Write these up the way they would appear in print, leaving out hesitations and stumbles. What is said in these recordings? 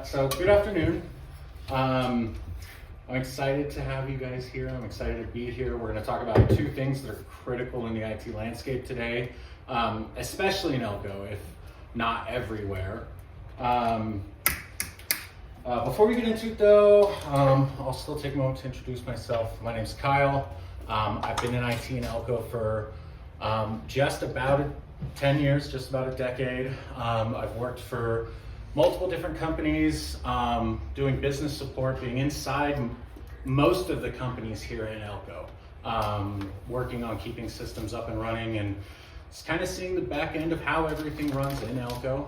So good afternoon. I'm excited to have you guys here. I'm excited to be here. We're going to talk about two things that are critical in the IT landscape today, especially in Elko, if not everywhere. Before we get into it though, I'll still take a moment to introduce myself. My name's Kyle. I've been in IT in Elko for just about 10 years, just about a decade. I've worked for multiple different companies, doing business support, being inside most of the companies here in Elko, working on keeping systems up and running, and it's kind of seeing the back end of how everything runs in Elko.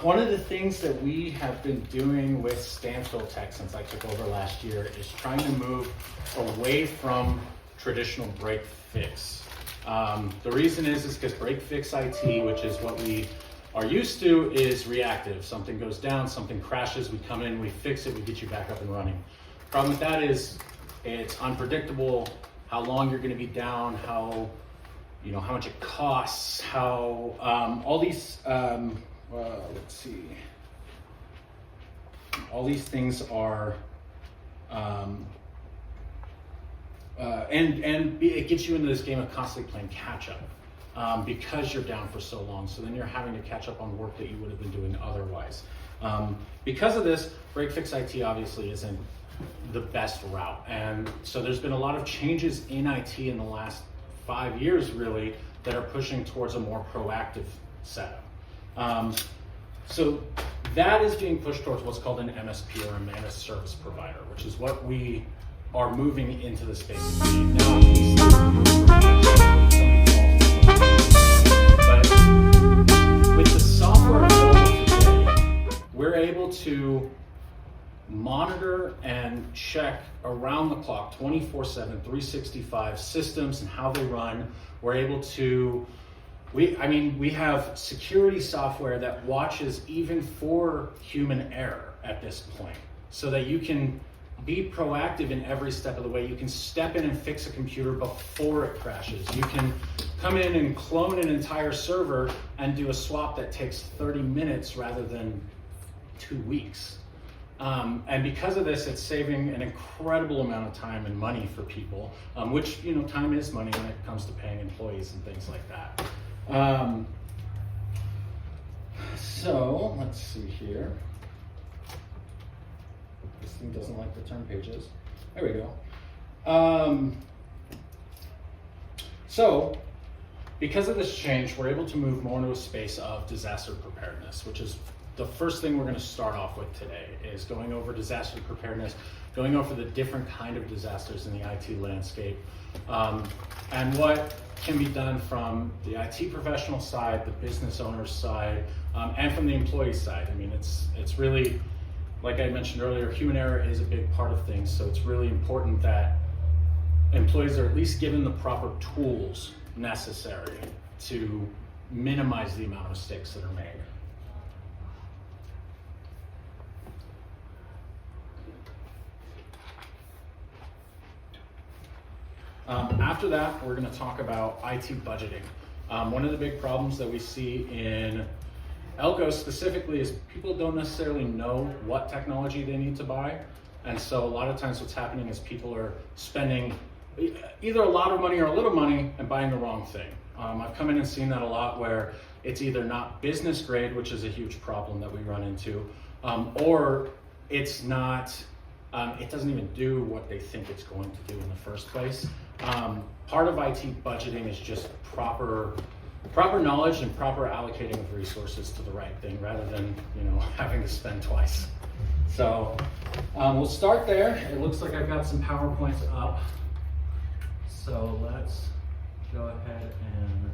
One of the things that we have been doing with Stanfill Tech since I took over last year is trying to move away from traditional break fix. The reason is because break fix IT, which is what we are used to, is reactive. Something goes down, something crashes, we come in, we fix it, we get you back up and running. Problem with that is it's unpredictable how long you're going to be down, how much it costs, how all these let's see, all these things are it gets you into this game of constantly playing catch up. Because you're down for so long. So then you're having to catch up on work that you would have been doing otherwise. Because of this, break fix IT obviously isn't the best route. And so there's been a lot of changes in IT in the last 5 years really that are pushing towards a more proactive setup. So that is being pushed towards what's called an MSP, or a managed service provider, which is what we are moving into the space of being now. With the software available today, we're able to monitor and check around the clock, 24/7, 365 systems and how they run. We're able to, we have security software that watches even for human error at this point, so that you can be proactive in every step of the way. You can step in and fix a computer before it crashes. You can come in and clone an entire server and do a swap that takes 30 minutes rather than 2 weeks. And because of this, it's saving an incredible amount of time and money for people, which, time is money when it comes to paying employees and things like that. So let's see here. This thing doesn't like to turn pages. There we go. So because of this change, we're able to move more into a space of disaster preparedness, which is the first thing we're going to start off with today, is going over disaster preparedness, going over the different kind of disasters in the IT landscape, and what can be done from the IT professional side, the business owner's side, and from the employee side. It's really, like I mentioned earlier, human error is a big part of things, so it's really important that employees are at least given the proper tools necessary to minimize the amount of mistakes that are made. After that, we're going to talk about IT budgeting. One of the big problems that we see in Elko specifically is people don't necessarily know what technology they need to buy. And so a lot of times what's happening is people are spending either a lot of money or a little money and buying the wrong thing. I've come in and seen that a lot, where it's either not business grade, which is a huge problem that we run into, or it's not, it doesn't even do what they think it's going to do in the first place. Part of IT budgeting is just proper knowledge and proper allocating of resources to the right thing, rather than having to spend twice. So we'll start there. It looks like I've got some PowerPoints up. So let's go ahead and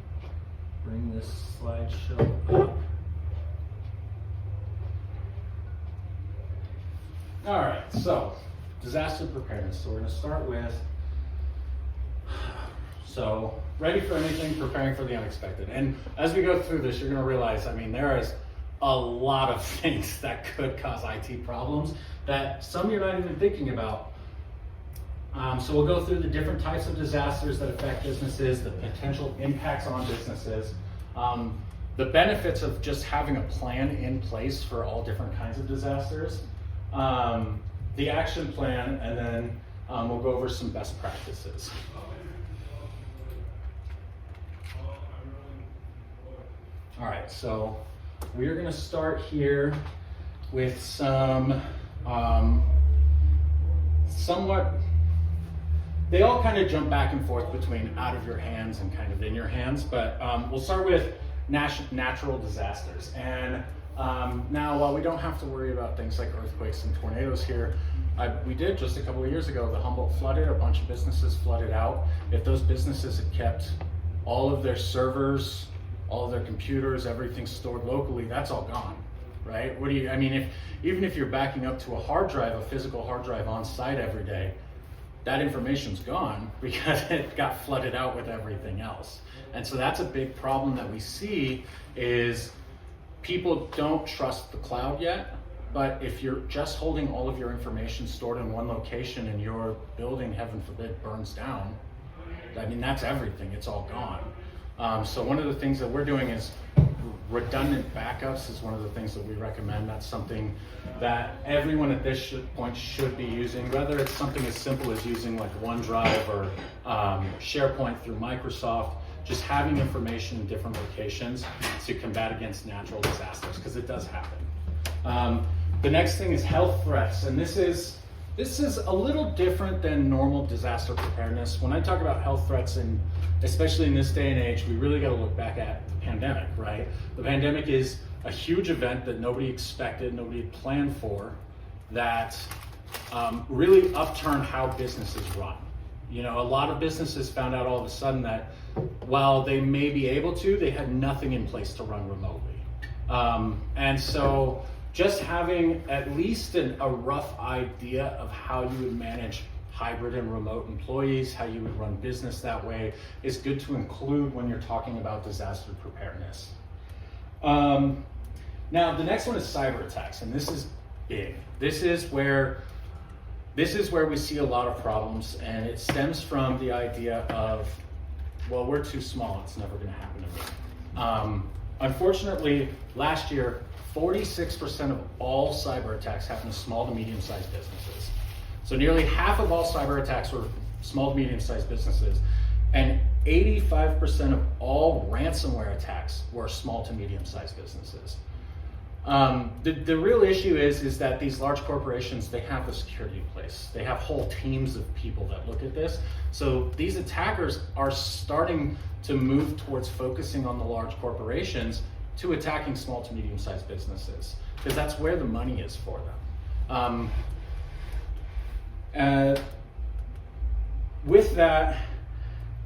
bring this slideshow up. All right, so disaster preparedness. So we're going to start with, ready for anything, preparing for the unexpected. And as we go through this, you're going to realize, there is a lot of things that could cause IT problems that some you're not even thinking about. So we'll go through the different types of disasters that affect businesses, the potential impacts on businesses. the benefits of just having a plan in place for all different kinds of disasters, the action plan, and then we'll go over some best practices. All right, so we're going to start here with some somewhat, they all kind of jump back and forth between out of your hands and kind of in your hands, but we'll start with natural disasters. And now, while we don't have to worry about things like earthquakes and tornadoes here, we did just a couple of years ago, the Humboldt flooded, a bunch of businesses flooded out. If those businesses had kept all of their servers, all of their computers, everything stored locally, that's all gone, right? Even if you're backing up to a hard drive, a physical hard drive on site every day, that information's gone because it got flooded out with everything else. And so that's a big problem that we see is people don't trust the cloud yet, but if you're just holding all of your information stored in one location and your building, heaven forbid, burns down, that's everything, it's all gone. So one of the things that we're doing is redundant backups is one of the things that we recommend. That's something that everyone at this point should be using, whether it's something as simple as using like OneDrive or SharePoint through Microsoft, just having information in different locations to combat against natural disasters, because it does happen. The next thing is health threats, and this is a little different than normal disaster preparedness. When I talk about health threats, and especially in this day and age, we really got to look back at the pandemic, right? The pandemic is a huge event that nobody expected, nobody had planned for, that really upturned how businesses run. A lot of businesses found out all of a sudden that while they may be able to, they had nothing in place to run remotely. And so just having at least a rough idea of how you would manage hybrid and remote employees, how you would run business that way, is good to include when you're talking about disaster preparedness. Now, the next one is cyber attacks, and this is big. This is where we see a lot of problems, and it stems from the idea of, well, we're too small, it's never going to happen to me. Unfortunately, last year, 46% of all cyber attacks happened to small to medium-sized businesses. So nearly half of all cyber attacks were small to medium-sized businesses, and 85% of all ransomware attacks were small to medium-sized businesses. The real issue is that these large corporations, they have the security in place. They have whole teams of people that look at this. So these attackers are starting to move towards focusing on the large corporations to attacking small to medium-sized businesses, because that's where the money is for them. With that,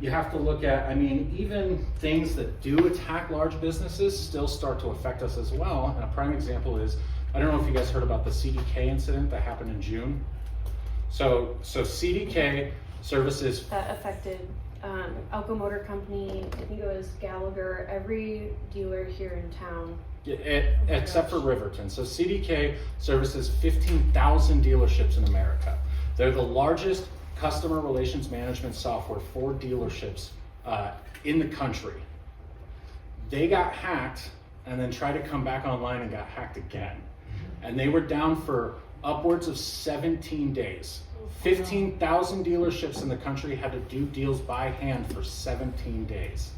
you have to look at, even things that do attack large businesses still start to affect us as well. And a prime example is, I don't know if you guys heard about the CDK incident that happened in June. So CDK services that affected Elko Motor Company, I think it was Gallagher, every dealer here in town. Except for Riverton. So CDK services 15,000 dealerships in America. They're the largest customer relations management software for dealerships in the country. They got hacked and then tried to come back online and got hacked again. And they were down for upwards of 17 days. 15,000 dealerships in the country had to do deals by hand for 17 days.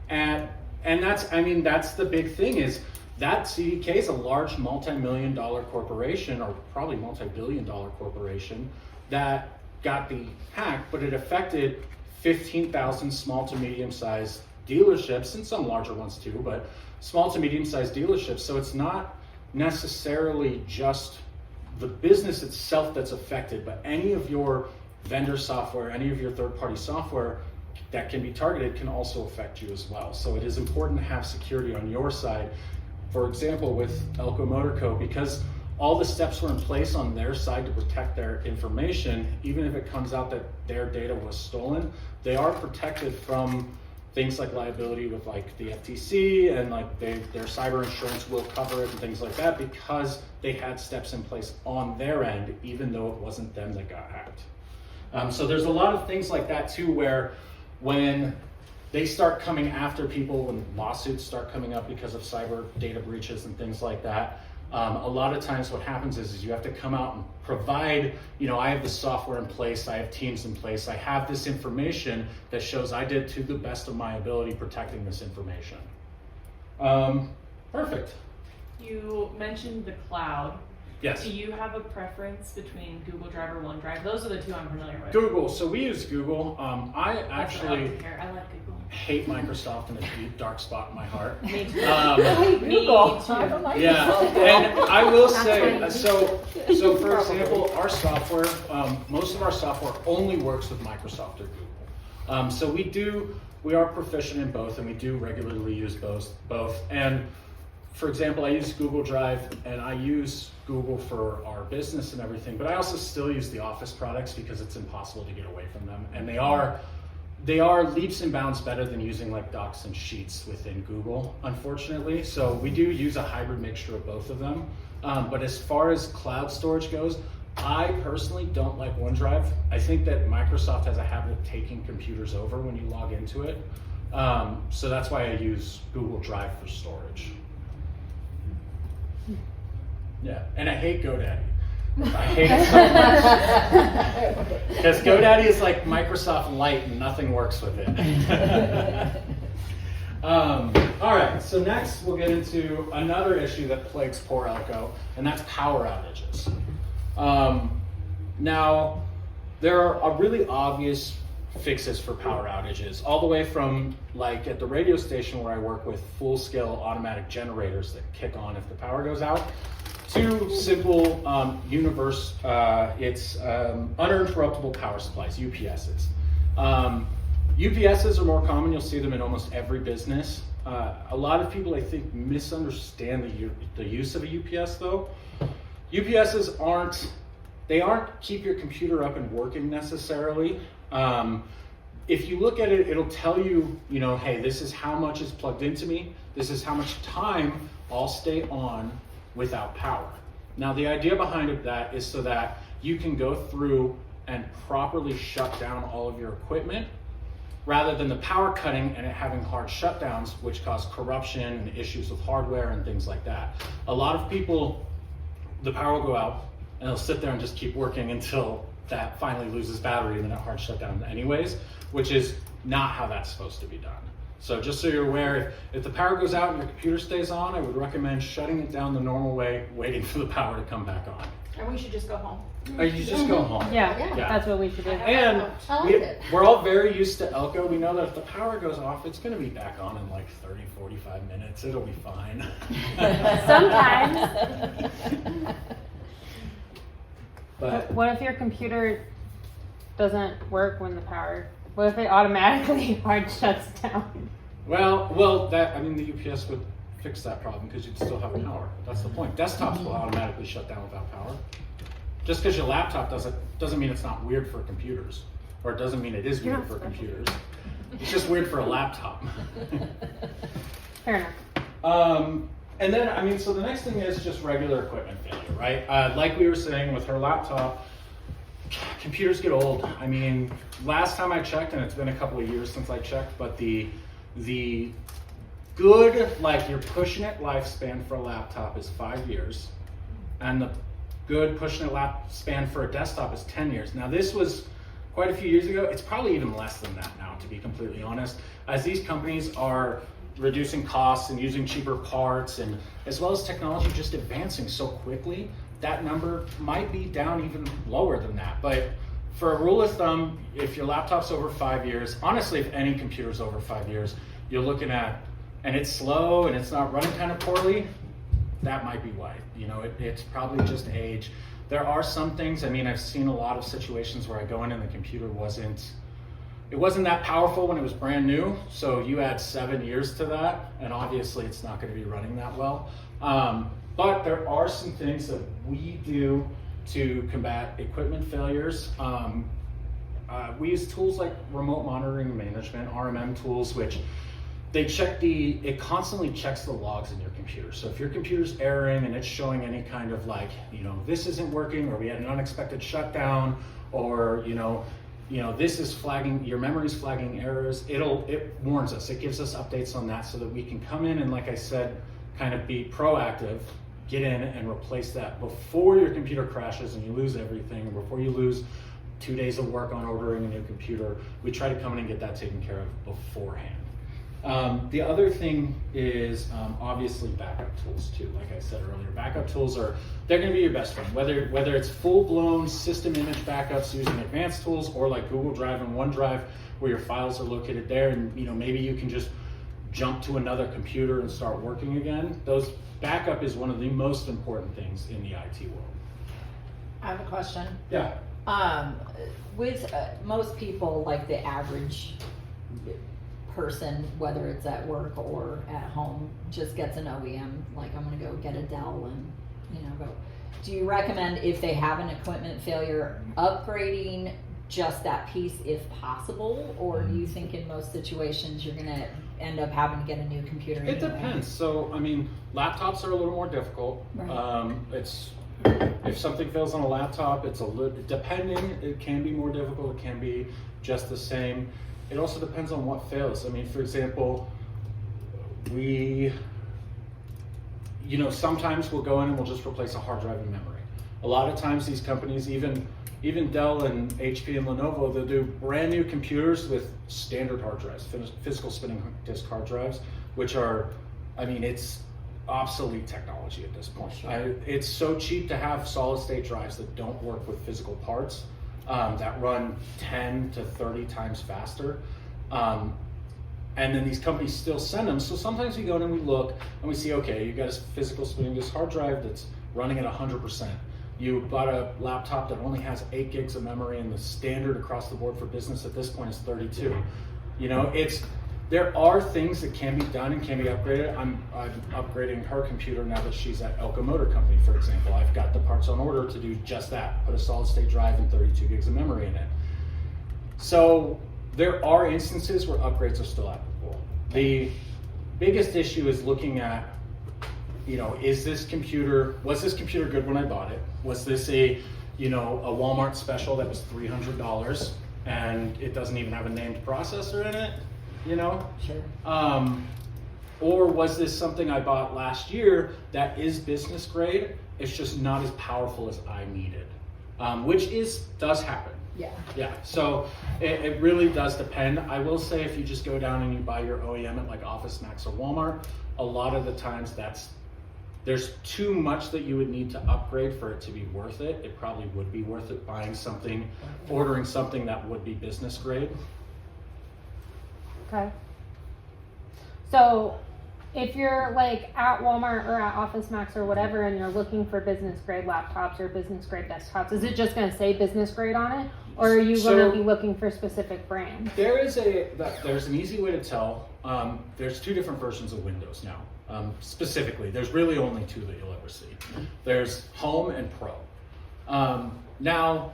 And that's the big thing, is that CDK is a large multi-million-dollar corporation, or probably multi-billion-dollar corporation, that got the hack, but it affected 15,000 small to medium-sized dealerships, and some larger ones too, but small to medium-sized dealerships. So it's not necessarily just the business itself that's affected, but any of your vendor software, any of your third-party software that can be targeted can also affect you as well. So it is important to have security on your side. For example, with Elko Motor Co., because all the steps were in place on their side to protect their information, even if it comes out that their data was stolen, they are protected from things like liability with like the FTC, and like their cyber insurance will cover it and things like that, because they had steps in place on their end, even though it wasn't them that got hacked. So there's a lot of things like that too, where when they start coming after people when lawsuits start coming up because of cyber data breaches and things like that. A lot of times what happens is you have to come out and provide, I have the software in place, I have teams in place, I have this information that shows I did to the best of my ability protecting this information. Perfect. You mentioned the cloud. Yes. Do you have a preference between Google Drive or OneDrive? Those are the two I'm familiar with. Google, so we use Google. I That's what I actually like to hear. I like Google. hate Microsoft in a deep, dark spot in my heart. Me too. Google. Yeah, and I will say, That's so for example, our software, most of our software only works with Microsoft or Google. So we are proficient in both, and we do regularly use both. And for example, I use Google Drive, and I use Google for our business and everything, but I also still use the Office products because it's impossible to get away from them, and they are leaps and bounds better than using like Docs and Sheets within Google, unfortunately. So we do use a hybrid mixture of both of them. But as far as cloud storage goes, I personally don't like OneDrive. I think that Microsoft has a habit of taking computers over when you log into it. So that's why I use Google Drive for storage. Yeah, and I hate GoDaddy. I hate it so much. Because GoDaddy is like Microsoft Lite and nothing works with it. All right, so next we'll get into another issue that plagues poor Elko, and that's power outages. Now, there are really obvious fixes for power outages, all the way from like at the radio station where I work with full-scale automatic generators that kick on if the power goes out, to simple it's uninterruptible power supplies, UPSs. UPSs are more common. You'll see them in almost every business. A lot of people, I think, misunderstand the use of a UPS though. UPSs aren't keep your computer up and working necessarily. If you look at it, it'll tell you, hey, this is how much is plugged into me. This is how much time I'll stay on without power. Now, the idea behind that is so that you can go through and properly shut down all of your equipment, rather than the power cutting and it having hard shutdowns, which cause corruption and issues with hardware and things like that. A lot of people, the power will go out and they'll sit there and just keep working until that finally loses battery and then it hard shut down anyways, which is not how that's supposed to be done. So just so you're aware, if the power goes out and your computer stays on, I would recommend shutting it down the normal way, waiting for the power to come back on. And we should just go home. Or you just go home. Yeah, that's what we should do. And I like it. we're all very used to Elko. We know that if the power goes off, it's going to be back on in like 30, 45 minutes. It'll be fine. Sometimes. But What if your computer doesn't work when the power? What if it automatically hard shuts down? well, the UPS would fix that problem because you'd still have power. That's the point. Desktops will automatically shut down without power. Just because your laptop doesn't mean it's not weird for computers, or it doesn't mean it is weird for computers. It's just weird for a laptop. Fair enough. And then, so the next thing is just regular equipment failure, right? Like we were saying with her laptop, computers get old. I mean, last time I checked, and it's been a couple of years since I checked, but the good, like you're pushing it lifespan for a laptop is 5 years, and the good pushing it lifespan for a desktop is 10 years. Now this was quite a few years ago. It's probably even less than that now, to be completely honest, as these companies are reducing costs and using cheaper parts, and as well as technology just advancing so quickly, that number might be down even lower than that. But for a rule of thumb, if your laptop's over 5 years, honestly, if any computer's over 5 years, you're looking at, and it's slow and it's not running kind of poorly, that might be why. It's probably just age. There are some things, I've seen a lot of situations where I go in and the computer wasn't that powerful when it was brand new, so you add 7 years to that, and obviously it's not going to be running that well. But there are some things that we do to combat equipment failures. We use tools like remote monitoring management, RMM tools, which it constantly checks the logs in your computer. So if your computer's erroring and it's showing any kind of this isn't working, or we had an unexpected shutdown, or this is flagging, your memory's flagging errors. It warns us, it gives us updates on that so that we can come in and, like I said, kind of be proactive, get in and replace that before your computer crashes and you lose everything, or before you lose 2 days of work on ordering a new computer. We try to come in and get that taken care of beforehand. The other thing is obviously backup tools too. Like I said earlier, backup tools they're going to be your best friend. Whether it's full-blown system image backups using advanced tools, or like Google Drive and OneDrive, where your files are located there, and maybe you can just jump to another computer and start working again. Backup is one of the most important things in the IT world. I have a question. Yeah. With most people, like the average person, whether it's at work or at home, just gets an OEM, like I'm gonna go get a Dell and go. Do you recommend, if they have an equipment failure, upgrading just that piece if possible, or do you think in most situations you're gonna end up having to get a new computer? It depends. So laptops are a little more difficult. Right. If something fails on a laptop, it's depending, it can be more difficult, it can be just the same. It also depends on what fails. For example, sometimes we'll go in and we'll just replace a hard drive and memory. A lot of times these companies, even Dell and HP and Lenovo, they'll do brand new computers with standard hard drives, physical spinning disk hard drives, which are, it's obsolete technology at this point. Sure. It's so cheap to have solid state drives that don't work with physical parts, that run 10 to 30 times faster. And then these companies still send them. So sometimes we go in and we look and we see, okay, you got a physical spinning disk hard drive that's running at 100%. You bought a laptop that only has 8 gigs of memory, and the standard across the board for business at this point is 32. There are things that can be done and can be upgraded. I'm upgrading her computer now that she's at Elko Motor Company, for example. I've got the parts on order to do just that, put a solid state drive and 32 gigs of memory in it. So there are instances where upgrades are still applicable. The biggest issue is looking at, was this computer good when I bought it? Was this a Walmart special that was $300 and it doesn't even have a named processor in it? Sure. Or was this something I bought last year that is business grade? It's just not as powerful as I needed, which does happen. Yeah. Yeah. So it really does depend. I will say, if you just go down and you buy your OEM at like Office Max or Walmart, a lot of the times there's too much that you would need to upgrade for it to be worth it. It probably would be worth it ordering something that would be business grade. Okay. So if you're like at Walmart or at Office Max or whatever, and you're looking for business grade laptops or business grade desktops, is it just going to say business grade on it, or are you going to be looking for specific brands? There's an easy way to tell. There's 2 different versions of Windows now. Specifically, there's really only 2 that you'll ever see. There's Home and Pro. Now,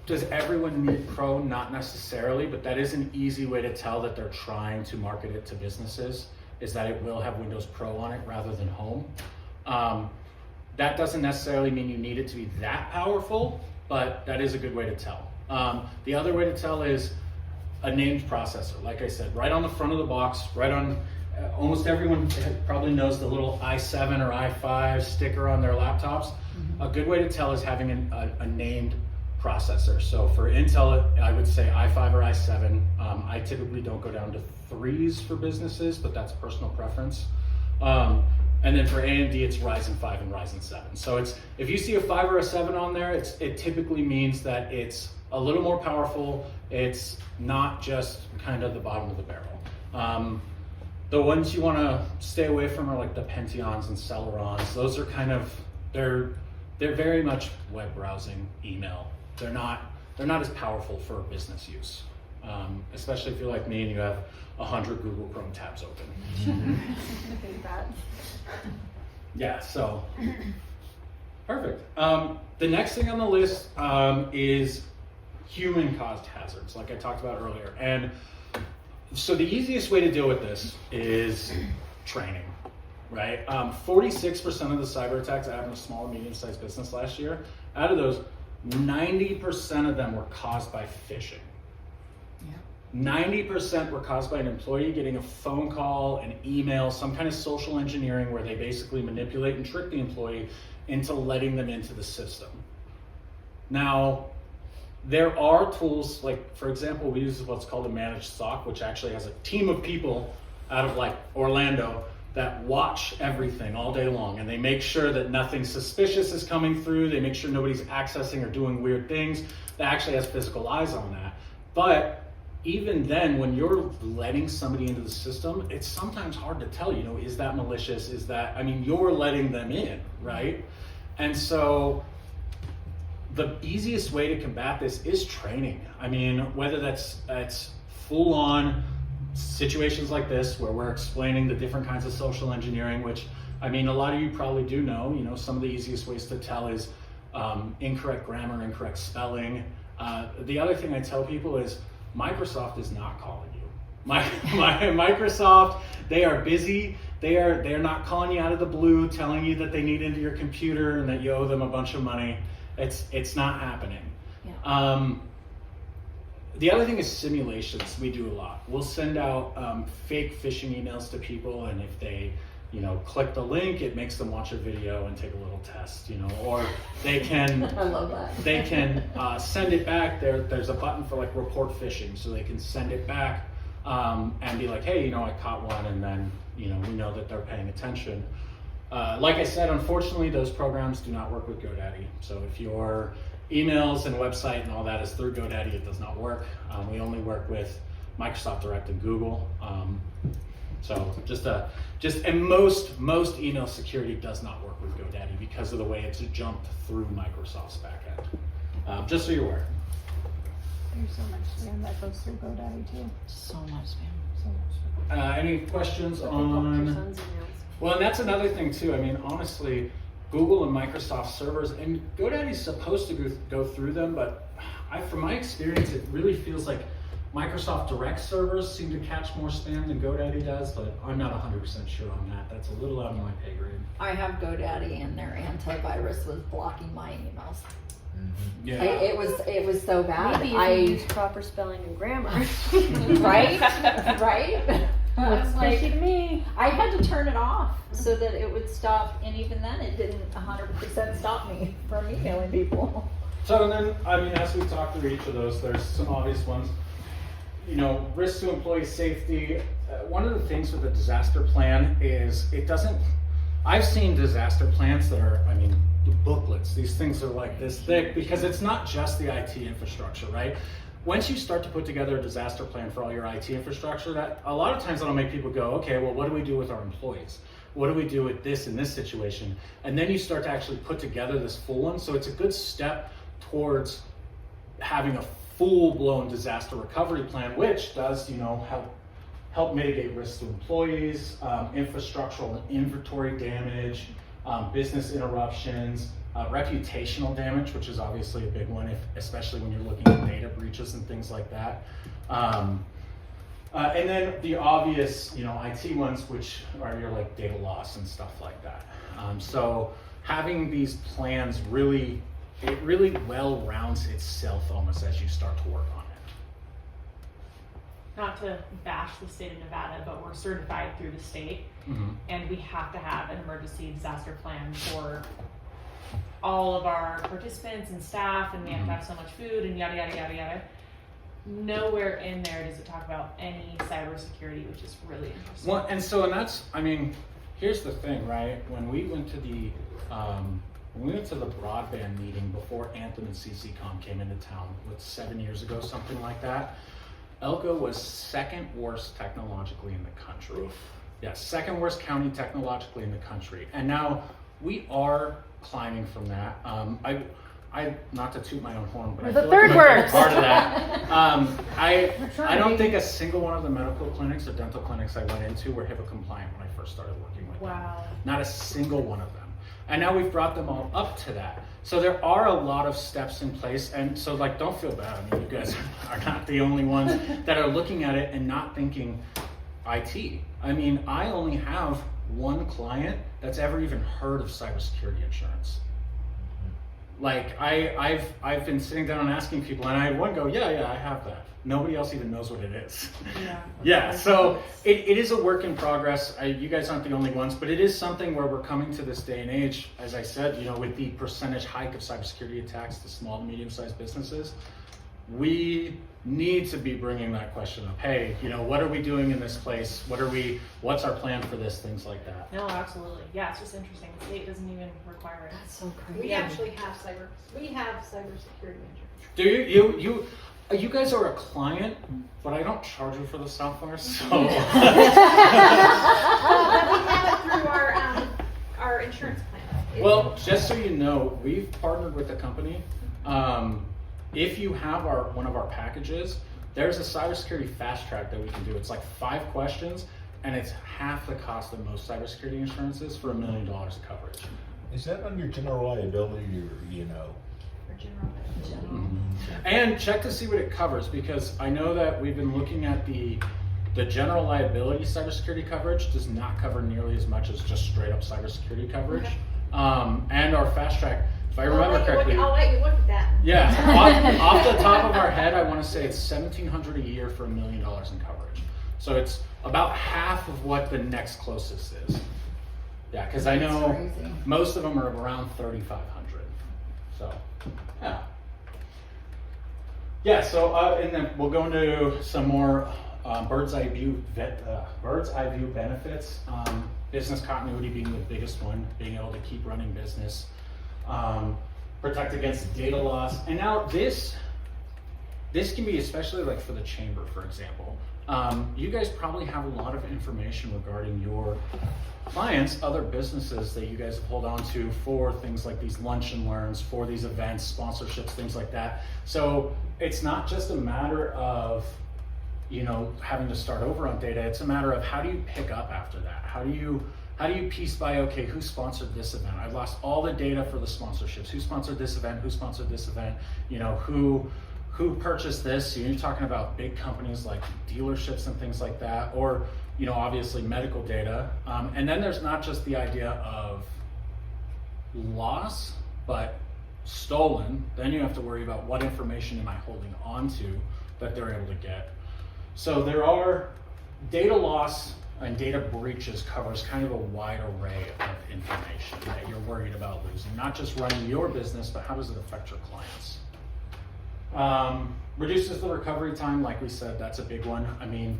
does everyone need Pro? Not necessarily, but that is an easy way to tell that they're trying to market it to businesses, is that it will have Windows Pro on it rather than Home. That doesn't necessarily mean you need it to be that powerful, but that is a good way to tell. The other way to tell is a named processor. Like I said, right on the front of the box, right on, almost everyone probably knows the little i7 or i5 sticker on their laptops. Mm-hmm. A good way to tell is having a named processor. So for Intel, I would say i5 or i7. I typically don't go down to 3s for businesses, but that's personal preference. And then for AMD, it's Ryzen 5 and Ryzen 7. So if you see a 5 or a 7 on there, it typically means that it's a little more powerful. It's not just kind of the bottom of the barrel. The ones you want to stay away from are like the Pentions and Celerons. Those are they're very much web browsing, email. They're not as powerful for business use, especially if you're like me and you have 100 Google Chrome tabs open. I think that. Yeah, so perfect. The next thing on the list is human-caused hazards, like I talked about earlier. And so the easiest way to deal with this is training, right? 46% of the cyber attacks that happened to small and medium-sized business last year, out of those, 90% of them were caused by phishing. 90% were caused by an employee getting a phone call, an email, some kind of social engineering where they basically manipulate and trick the employee into letting them into the system. Now, there are tools, like for example, we use what's called a managed SOC, which actually has a team of people out of like Orlando that watch everything all day long, and they make sure that nothing suspicious is coming through. They make sure nobody's accessing or doing weird things. That actually has physical eyes on that. But even then, when you're letting somebody into the system, it's sometimes hard to tell, you know, is that malicious? Is that, I mean, you're letting them in, right? And so the easiest way to combat this is training. I mean, whether that's full on situations like this where we're explaining the different kinds of social engineering, which, I mean, a lot of you probably do know, you know, some of the easiest ways to tell is incorrect grammar, incorrect spelling. The other thing I tell people is Microsoft is not calling you. Microsoft, they are busy. They're not calling you out of the blue, telling you that they need into your computer and that you owe them a bunch of money. It's not happening. Yeah. The other thing is simulations. We do a lot. We'll send out fake phishing emails to people, and if they, you know, click the link, it makes them watch a video and take a little test, you know, or they can I love that. they can send it back. There's a button for like report phishing, so they can send it back and be like, hey, you know, I caught one, and then, you know, we know that they're paying attention. Like I said, unfortunately, those programs do not work with GoDaddy. So if your emails and website and all that is through GoDaddy, it does not work. We only work with Microsoft Direct and Google. So and most email security does not work with GoDaddy because of the way it's jumped through Microsoft's backend. Just so you're aware. There's so much spam that goes through GoDaddy too. So much spam. So much spam. Any questions Your on? son's emails. Well, and that's another thing too. I mean, honestly, Google and Microsoft servers, and GoDaddy's supposed to go through them, but from my experience, it really feels like Microsoft Direct servers seem to catch more spam than GoDaddy does, but I'm not 100% sure on that. That's a little out of my pay grade. I have GoDaddy, and their antivirus was blocking my emails. Yeah. It was so bad. Maybe if you use proper spelling and grammar. Right? Right? Looks fishy to me. I had to turn it off so that it would stop, and even then it didn't 100% stop me from emailing people. So, and then, I mean, as we talk through each of those, there's some obvious ones. You know, risk to employee safety. One of the things with a disaster plan is I've seen disaster plans that are, I mean, booklets. These things are like this thick because it's not just the IT infrastructure, right? Once you start to put together a disaster plan for all your IT infrastructure, that a lot of times that'll make people go, okay, well, what do we do with our employees? What do we do with this in this situation? And then you start to actually put together this full one. So it's a good step towards having a full-blown disaster recovery plan, which does, you know, help mitigate risks to employees, infrastructural and inventory damage, business interruptions, reputational damage, which is obviously a big one, especially when you're looking at data breaches and things like that. And then the obvious, you know, IT ones, which are your like data loss and stuff like that. So having these plans really well rounds itself almost as you start to work on it. Not to bash the state of Nevada, but we're certified through the state, and we have to have an emergency disaster plan for all of our participants and staff, and we have to have so much food and yada yada yada yada. Nowhere in there does it talk about any cybersecurity, which is really interesting. Well, and that's, I mean, here's the thing, right? When we went to the broadband meeting before Anthem and CCCom came into town, 7 years ago, something like that, Elko was second worst technologically in the country. Yeah, second worst county technologically in the country. And now we are climbing from that. I not to toot my own horn, but The I feel third like I'm worst. part of that. I don't think a single one of the medical clinics or dental clinics I went into were HIPAA compliant when I first started working with them. Wow. Not a single one of them. And now we've brought them all up to that. So there are a lot of steps in place, and so like don't feel bad. I mean, you guys are not the only ones that are looking at it and not thinking IT. I mean, I only have one client that's ever even heard of cybersecurity insurance. Like I've been sitting down and asking people, and I had one go, yeah, I have that. Nobody else even knows what it is. Yeah. Yeah, so it is a work in progress. You guys aren't the only ones, but it is something where we're coming to this day and age, as I said, with the percentage hike of cybersecurity attacks to small to medium-sized businesses, we need to be bringing that question up. Hey, what are we doing in this place? What's our plan for this? Things like that. No, absolutely. Yeah, it's just interesting. The state doesn't even require it. That's so crazy. We actually have cybersecurity insurance. Do you guys are a client, but I don't charge you for the software, so. We have it through our insurance plan. Well, just so you know, we've partnered with a company. If you have one of our packages, there's a cybersecurity fast track that we can do. It's like 5 questions, and it's half the cost of most cybersecurity insurances for $1 million of coverage. Is that under general liability or, For general. And check to see what it covers, because I know that we've been looking at the general liability cybersecurity coverage does not cover nearly as much as just straight up cybersecurity coverage. Okay. And our fast track, if I remember correctly. I'll let you look at that. Yeah, off the top of our head, I want to say it's $1,700 a year for $1 million in coverage. So it's about half of what the next closest is. Yeah, because I know crazy. most of them are around $3,500. So, yeah. Yeah, so and then we'll go into some more bird's eye view benefits. Business continuity being the biggest one, being able to keep running business, protect against data loss. And now this can be especially like for the chamber, for example. You guys probably have a lot of information regarding your clients, other businesses that you guys hold on to for things like these lunch and learns, for these events, sponsorships, things like that. So it's not just a matter of having to start over on data. It's a matter of how do you pick up after that? How do you piece by, okay, who sponsored this event? I've lost all the data for the sponsorships. Who sponsored this event? Who sponsored this event? Who purchased this? You're talking about big companies like dealerships and things like that, or obviously medical data. And then there's not just the idea of loss, but stolen. Then you have to worry about what information am I holding on to that they're able to get. So there are data loss and data breaches covers kind of a wide array of information that you're worried about losing, not just running your business, but how does it affect your clients? Reduces the recovery time, like we said, that's a big one. I mean,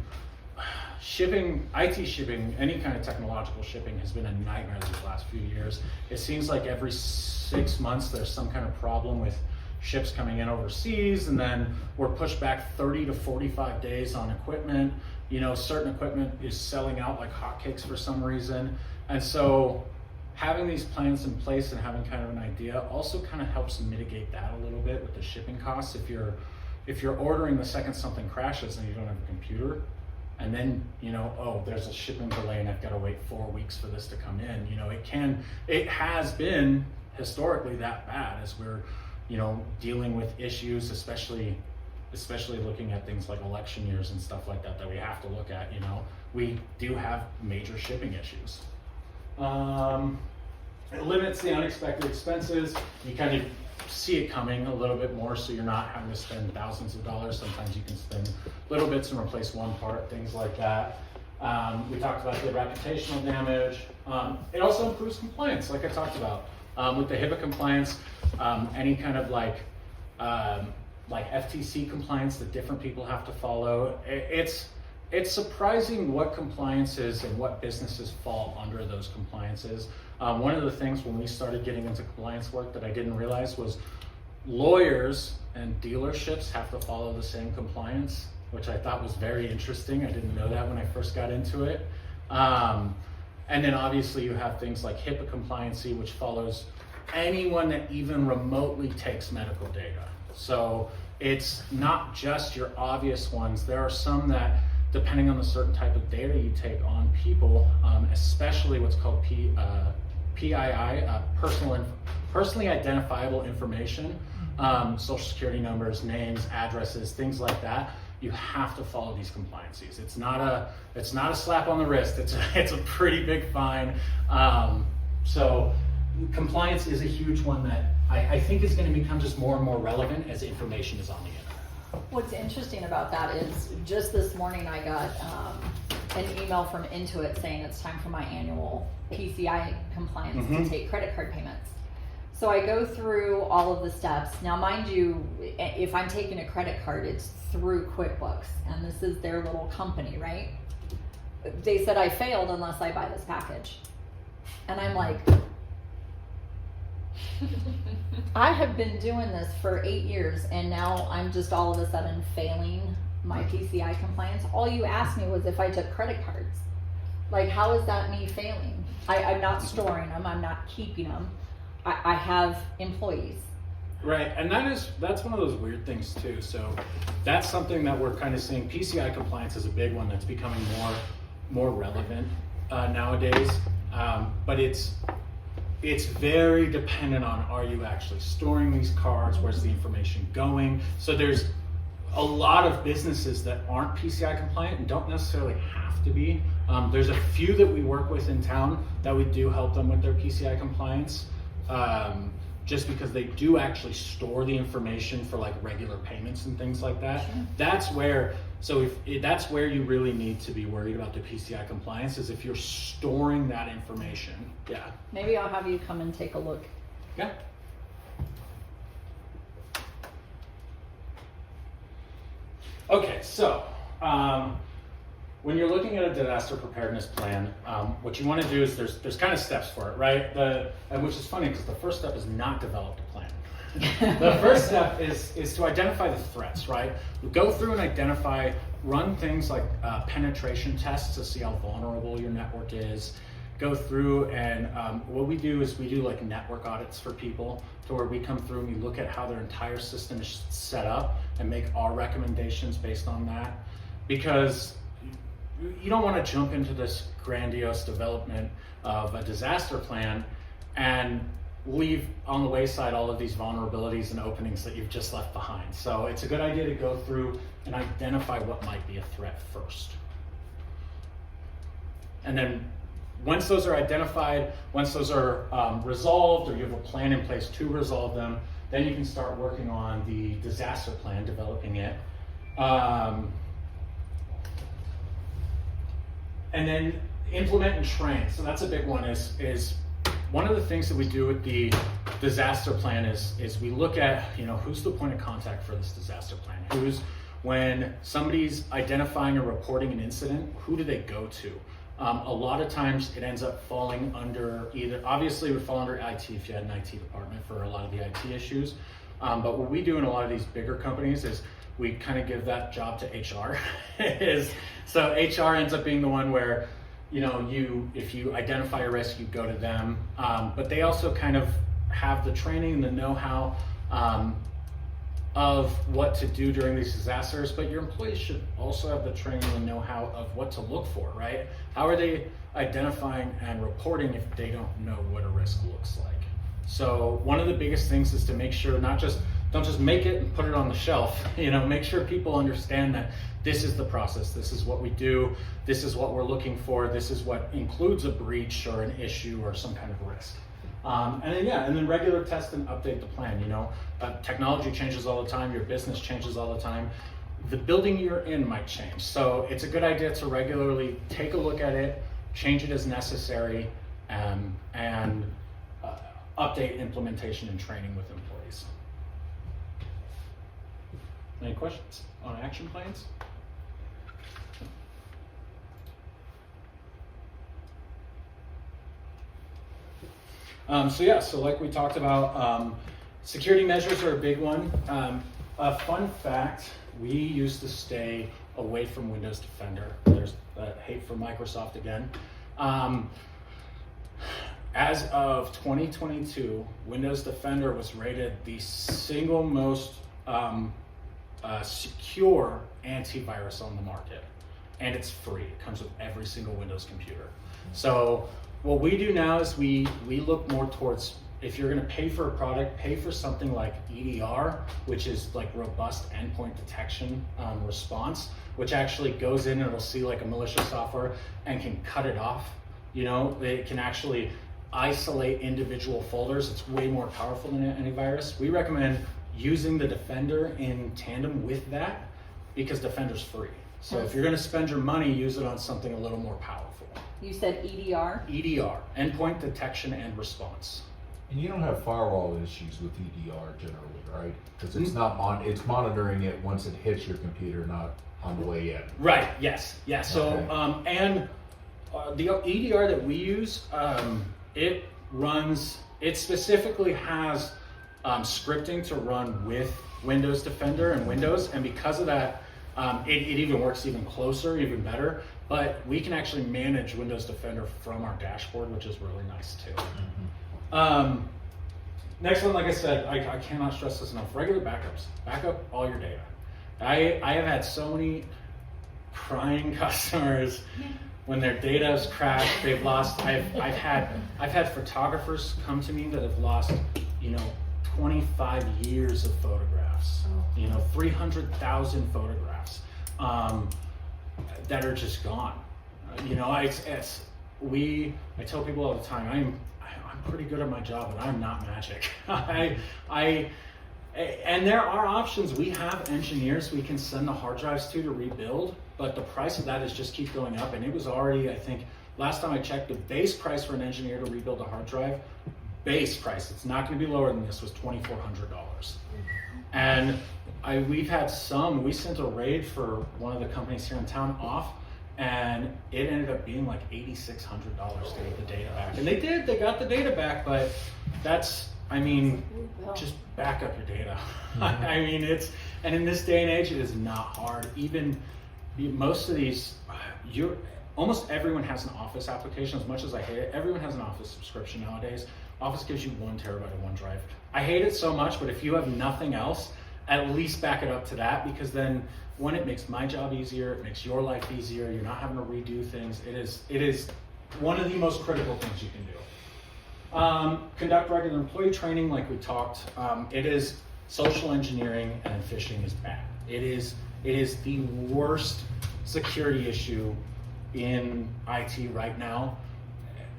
shipping, IT shipping, any kind of technological shipping has been a nightmare these last few years. It seems like every 6 months there's some kind of problem with ships coming in overseas, and then we're pushed back 30 to 45 days on equipment. Certain equipment is selling out like hotcakes for some reason. And so having these plans in place and having kind of an idea also kind of helps mitigate that a little bit with the shipping costs. If you're ordering the second something crashes and you don't have a computer, and then there's a shipping delay and I've got to wait 4 weeks for this to come in, it has been historically that bad as we're dealing with issues, especially looking at things like election years and stuff like that we have to look at. We do have major shipping issues. It limits the unexpected expenses. You kind of see it coming a little bit more, so you're not having to spend thousands of dollars. Sometimes you can spend little bits and replace one part, things like that. We talked about the reputational damage. It also improves compliance, like I talked about. With the HIPAA compliance, any kind of like FTC compliance that different people have to follow. It's surprising what compliance is and what businesses fall under those compliances. One of the things when we started getting into compliance work that I didn't realize was lawyers and dealerships have to follow the same compliance, which I thought was very interesting. I didn't know that when I first got into it. And then obviously you have things like HIPAA compliancy, which follows anyone that even remotely takes medical data. So it's not just your obvious ones. There are some that, depending on the certain type of data you take on people, especially what's called PII, personally identifiable information, social security numbers, names, addresses, things like that. You have to follow these compliances. It's not a slap on the wrist. It's a pretty big fine. So compliance is a huge one that I think is going to become just more and more relevant as information is on the internet. What's interesting about that is just this morning I got an email from Intuit saying it's time for my annual PCI compliance to take credit card payments. So I go through all of the steps. Now, mind you, if I'm taking a credit card, it's through QuickBooks, and this is their little company, right? They said I failed unless I buy this package. And I'm like, I have been doing this for 8 years, and now I'm just all of a sudden failing my PCI compliance. All you asked me was if I took credit cards. Like, how is that me failing? I'm not storing them, I'm not keeping them. I have employees. Right, and that's one of those weird things too. So that's something that we're kind of seeing. PCI compliance is a big one that's becoming more relevant nowadays. But it's very dependent on, are you actually storing these cards? Where's the information going? So there's a lot of businesses that aren't PCI compliant and don't necessarily have to be. There's a few that we work with in town that we do help them with their PCI compliance. Just because they do actually store the information for like regular payments and things like that. Sure. That's where you really need to be worried about the PCI compliance, is if you're storing that information. Yeah. Maybe I'll have you come and take a look. Yeah. Okay, so when you're looking at a disaster preparedness plan, what you want to do is there's kind of steps for it, right? And which is funny because the first step is not develop a plan. The first step is to identify the threats, right? Go through and identify, run things like penetration tests to see how vulnerable your network is. Go through and what we do is we do like network audits for people, to where we come through and we look at how their entire system is set up and make our recommendations based on that. Because you don't want to jump into this grandiose development of a disaster plan and leave on the wayside all of these vulnerabilities and openings that you've just left behind. So it's a good idea to go through and identify what might be a threat first. And then once those are identified, once those are resolved, or you have a plan in place to resolve them, then you can start working on the disaster plan, developing it. And then implement and train. So that's a big one. Is one of the things that we do with the disaster plan is we look at, who's the point of contact for this disaster plan? When somebody's identifying or reporting an incident, who do they go to? A lot of times it ends up falling under obviously it would fall under IT if you had an IT department for a lot of the IT issues. But what we do in a lot of these bigger companies is we kind of give that job to HR. So HR ends up being the one where, if you identify a risk, you go to them. But they also kind of have the training and the know-how of what to do during these disasters, but your employees should also have the training and know-how of what to look for, right? How are they identifying and reporting if they don't know what a risk looks like? So one of the biggest things is to make sure don't just make it and put it on the shelf. Make sure people understand that this is the process, this is what we do, this is what we're looking for, this is what includes a breach or an issue or some kind of risk. And then regular test and update the plan. Technology changes all the time, your business changes all the time. The building you're in might change. So it's a good idea to regularly take a look at it, change it as necessary, and update implementation and training with employees. Any questions on action plans? So like we talked about, security measures are a big one. A fun fact, we used to stay away from Windows Defender. There's hate for Microsoft again. As of 2022, Windows Defender was rated the single most secure antivirus on the market. And it's free. It comes with every single Windows computer. So what we do now is we look more towards, if you're going to pay for a product, pay for something like EDR, which is like robust endpoint detection response, which actually goes in and it'll see like a malicious software and can cut it off. It can actually isolate individual folders. It's way more powerful than an antivirus. We recommend using the Defender in tandem with that because Defender's free. So if you're going to spend your money, use it on something a little more powerful. You said EDR? EDR, endpoint detection and response. And you don't have firewall issues with EDR generally, right? Because it's not it's monitoring it once it hits your computer, not on the way in. Right. Yes. Yeah. So Okay. the EDR that we use, it specifically has scripting to run with Windows Defender and Windows, and because of that, it even works even closer, even better. But we can actually manage Windows Defender from our dashboard, which is really nice too. Mm-hmm. Next one, like I said, I cannot stress this enough. Regular backups. Back up all your data. I have had so many crying customers when their data is crashed. They've lost. I've had photographers come to me that have lost, 25 years of photographs. 300,000 photographs that are just gone. I tell people all the time, I'm pretty good at my job, but I'm not magic. And there are options. We have engineers we can send the hard drives to rebuild, but the price of that is just keep going up. And it was already, I think, last time I checked, the base price for an engineer to rebuild a hard drive, base price, it's not going to be lower than this, was $2,400. And we sent a RAID for one of the companies here in town off, and it ended up being like $8,600 to get the data back. And they got the data back, but just back up your data. And in this day and age, it is not hard. Even most of these, almost everyone has an Office application. As much as I hate it, everyone has an Office subscription nowadays. Office gives you 1 terabyte of OneDrive. I hate it so much, but if you have nothing else, at least back it up to that, because then one, it makes my job easier, it makes your life easier, you're not having to redo things. It is one of the most critical things you can do. Conduct regular employee training, like we talked. It is social engineering, and phishing is bad. It is the worst security issue in IT right now.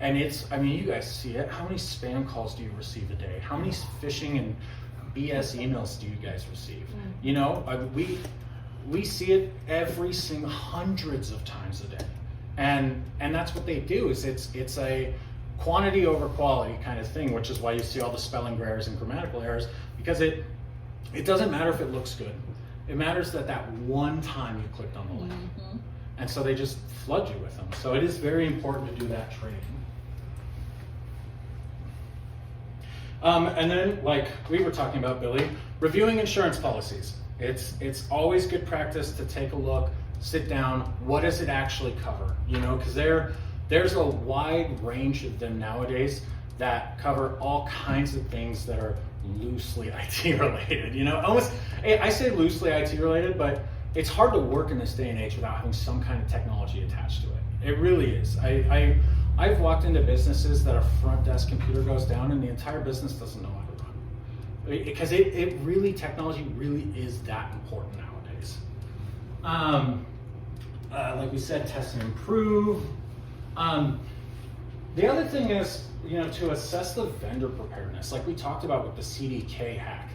And you guys see it. How many spam calls do you receive a day? How many phishing and BS emails do you guys receive? We see it every single hundreds of times a day. And that's what they do, is it's a quantity over quality kind of thing, which is why you see all the spelling errors and grammatical errors, because it doesn't matter if it looks good. It matters that one time you clicked on the link. Mm-hmm. And so they just flood you with them. So it is very important to do that training. And then, like we were talking about, Billy, reviewing insurance policies. It's always good practice to take a look, sit down, what does it actually cover? Because there's a wide range of them nowadays that cover all kinds of things that are loosely IT related. Almost, I say loosely IT related, but it's hard to work in this day and age without having some kind of technology attached to it. It really is. I've walked into businesses that a front desk computer goes down and the entire business doesn't know how to run. Because technology really is that important nowadays. Like we said, test and improve. The other thing is, to assess the vendor preparedness, like we talked about with the CDK hack.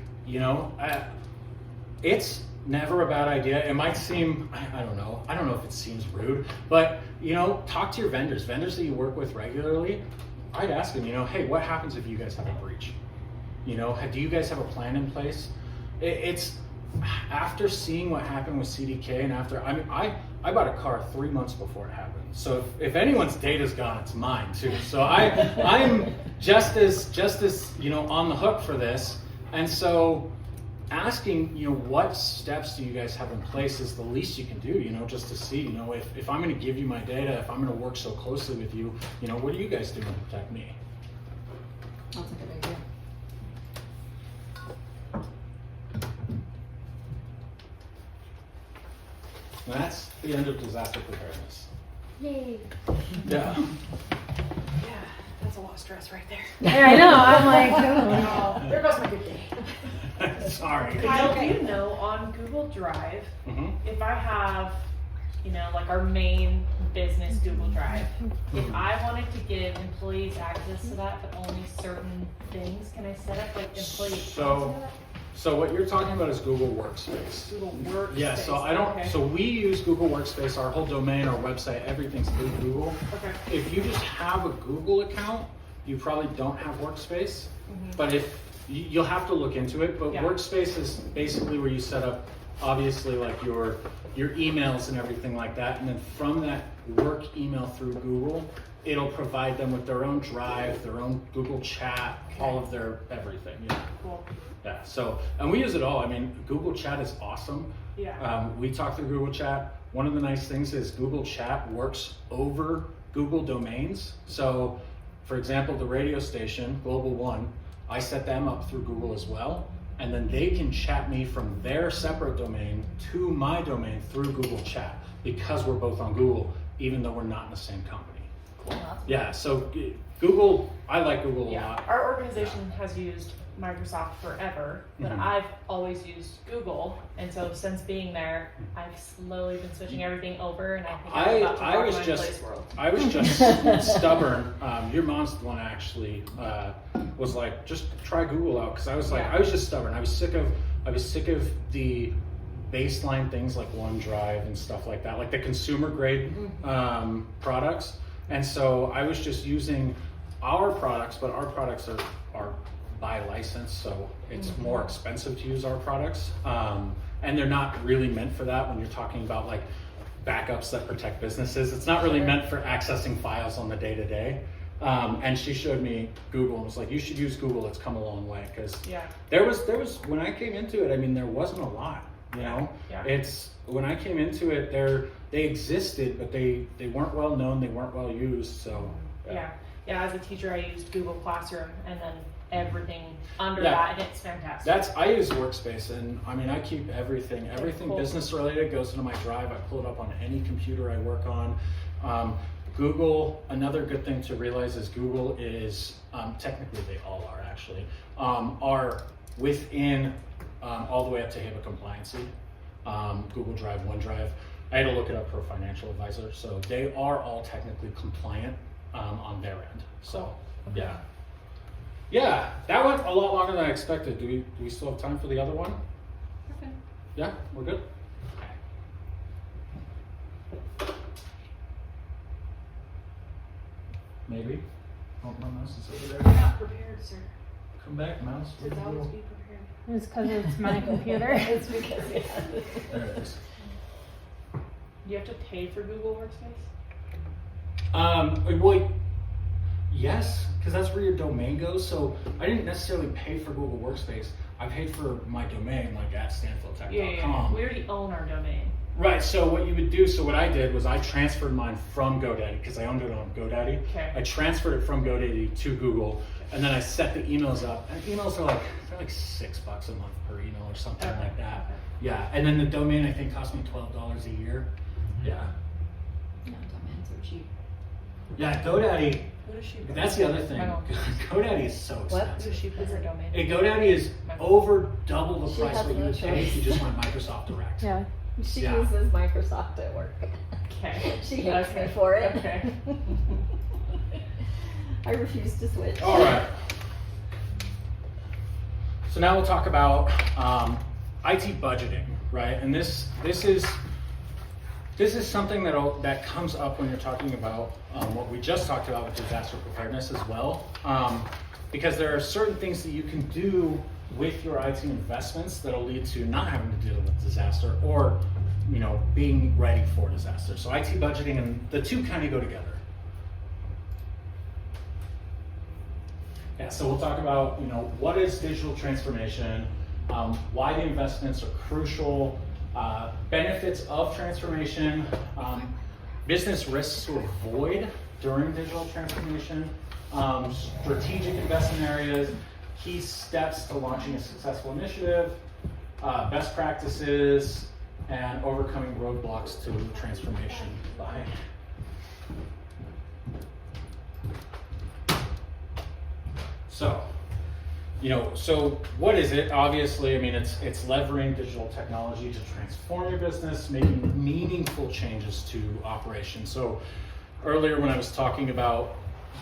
It's never a bad idea. It might seem, I don't know if it seems rude, but talk to your vendors that you work with regularly. I'd ask them, hey, what happens if you guys have a breach? Do you guys have a plan in place? It's after seeing what happened with CDK, and I bought a car 3 months before it happened. So if anyone's data's gone, it's mine too. So I'm just as on the hook for this. And so asking, what steps do you guys have in place is the least you can do, just to see, if I'm going to give you my data, if I'm going to work so closely with you, what are you guys doing to protect me? That's a good idea. And that's the end of disaster preparedness. Yay. Yeah. Yeah, that's a lot of stress right there. Yeah, I know. I'm like, Oh, there goes my good day. Sorry. Kyle, do you know on Google Drive, Mm-hmm. if I have you know, like our main business Google Drive. If I wanted to give employees access to that, but only certain things, can I set up like employee accounts for that? So what you're talking about is Google Workspace. Google Workspace. Yeah, so I don't, Okay. so we use Google Workspace, our whole domain, our website, everything's through Google. Okay. If you just have a Google account, you probably don't have Workspace. But if, you'll have to look into it, but Yeah. Workspace is basically where you set up, obviously, like your emails and everything like that, and then from that work email through Google, it'll provide them with their own Drive, their own Google Chat, all of their everything, yeah. Cool. Yeah, so, and we use it all. I mean, Google Chat is awesome. Yeah. We talk through Google Chat. One of the nice things is Google Chat works over Google domains. So, for example, the radio station, Global One, I set them up through Google as well. And then they can chat me from their separate domain to my domain through Google Chat because we're both on Google, even though we're not in the same company. Cool. Yeah, so Google, I like Google a Yeah. lot. Our organization has used Microsoft forever, but Mhm. I've always used Google, and so since being there, I've slowly been switching everything over, and I think I'm about to I rock was my just- place world. I was just stubborn. Your mom's the one actually was like, just try Google out, because I was like, Yeah. I was just stubborn. I was sick of the baseline things like OneDrive and stuff like that, like the consumer grade products. And so I was just using our products, but our products are by license, so it's more expensive to use our products. And they're not really meant for that when you're talking about like backups that protect businesses. It's not really meant for accessing files on the day-to-day. And she showed me Google and was like, you should use Google, it's come a long way. Because Yeah. there was, when I came into it, I mean, there wasn't a lot, you know? Yeah. It's, when I came into it, they existed, but they weren't well known, they weren't well used, so. Yeah. Yeah, as a teacher, I used Google Classroom, and then everything under Yeah. that, and it's fantastic. I use Workspace, and I mean, I keep everything Cool. business related goes into my Drive. I pull it up on any computer I work on. Google, another good thing to realize is Google is, technically they all are actually, are within all the way up to HIPAA compliancy. Google Drive, OneDrive. I had to look it up for a financial advisor, so they are all technically compliant on their end. So, yeah. Yeah, that went a lot longer than I expected. Do we still have time for the other one? Okay. Yeah, we're good? Maybe. Oh, my mouse is over You're there. not prepared, sir. Come back, mouse. It says always be prepared. It's because it's my computer. It's because, yeah. There it is. Do you have to pay for Google Workspace? Well, yes, because that's where your domain goes. So I didn't necessarily pay for Google Workspace. I paid for my domain, like at stanfilltech.com. Yeah. We already own our domain. Right, so what you would do, so what I did was I transferred mine from GoDaddy, because I owned it on GoDaddy. Okay. I transferred it from GoDaddy to Google, and then I set the emails up. And emails are like, they're like $6 a month per email or something Okay. like that. Yeah, and then the domain I think cost me $12 a year. Yeah. No, domains are cheap. Yeah, GoDaddy, Who does she? that's the other thing. My mom. GoDaddy is so What? Who expensive. does she pay for domain? Hey, GoDaddy is over double the She price has what you no would pay if choice. you just went Microsoft Direct. Yeah. She Yeah. uses Microsoft at work. Okay. She hates Okay. me for it. Okay. I refuse to switch. All right. So now we'll talk about IT budgeting, right? And this is something that comes up when you're talking about what we just talked about with disaster preparedness as well, because there are certain things that you can do with your IT investments that'll lead to not having to deal with disaster or, you know, being ready for disaster. So IT budgeting and the two kind of go together. Yeah, so we'll talk about, you know, what is digital transformation, why the investments are crucial, benefits of transformation, business risks to avoid during digital transformation, strategic investment areas, key steps to launching a successful initiative, best practices, and overcoming roadblocks to transformation. Bye. So, So what is it? Obviously, I mean, it's leveraging digital technology to transform your business, making meaningful changes to operations. So earlier when I was talking about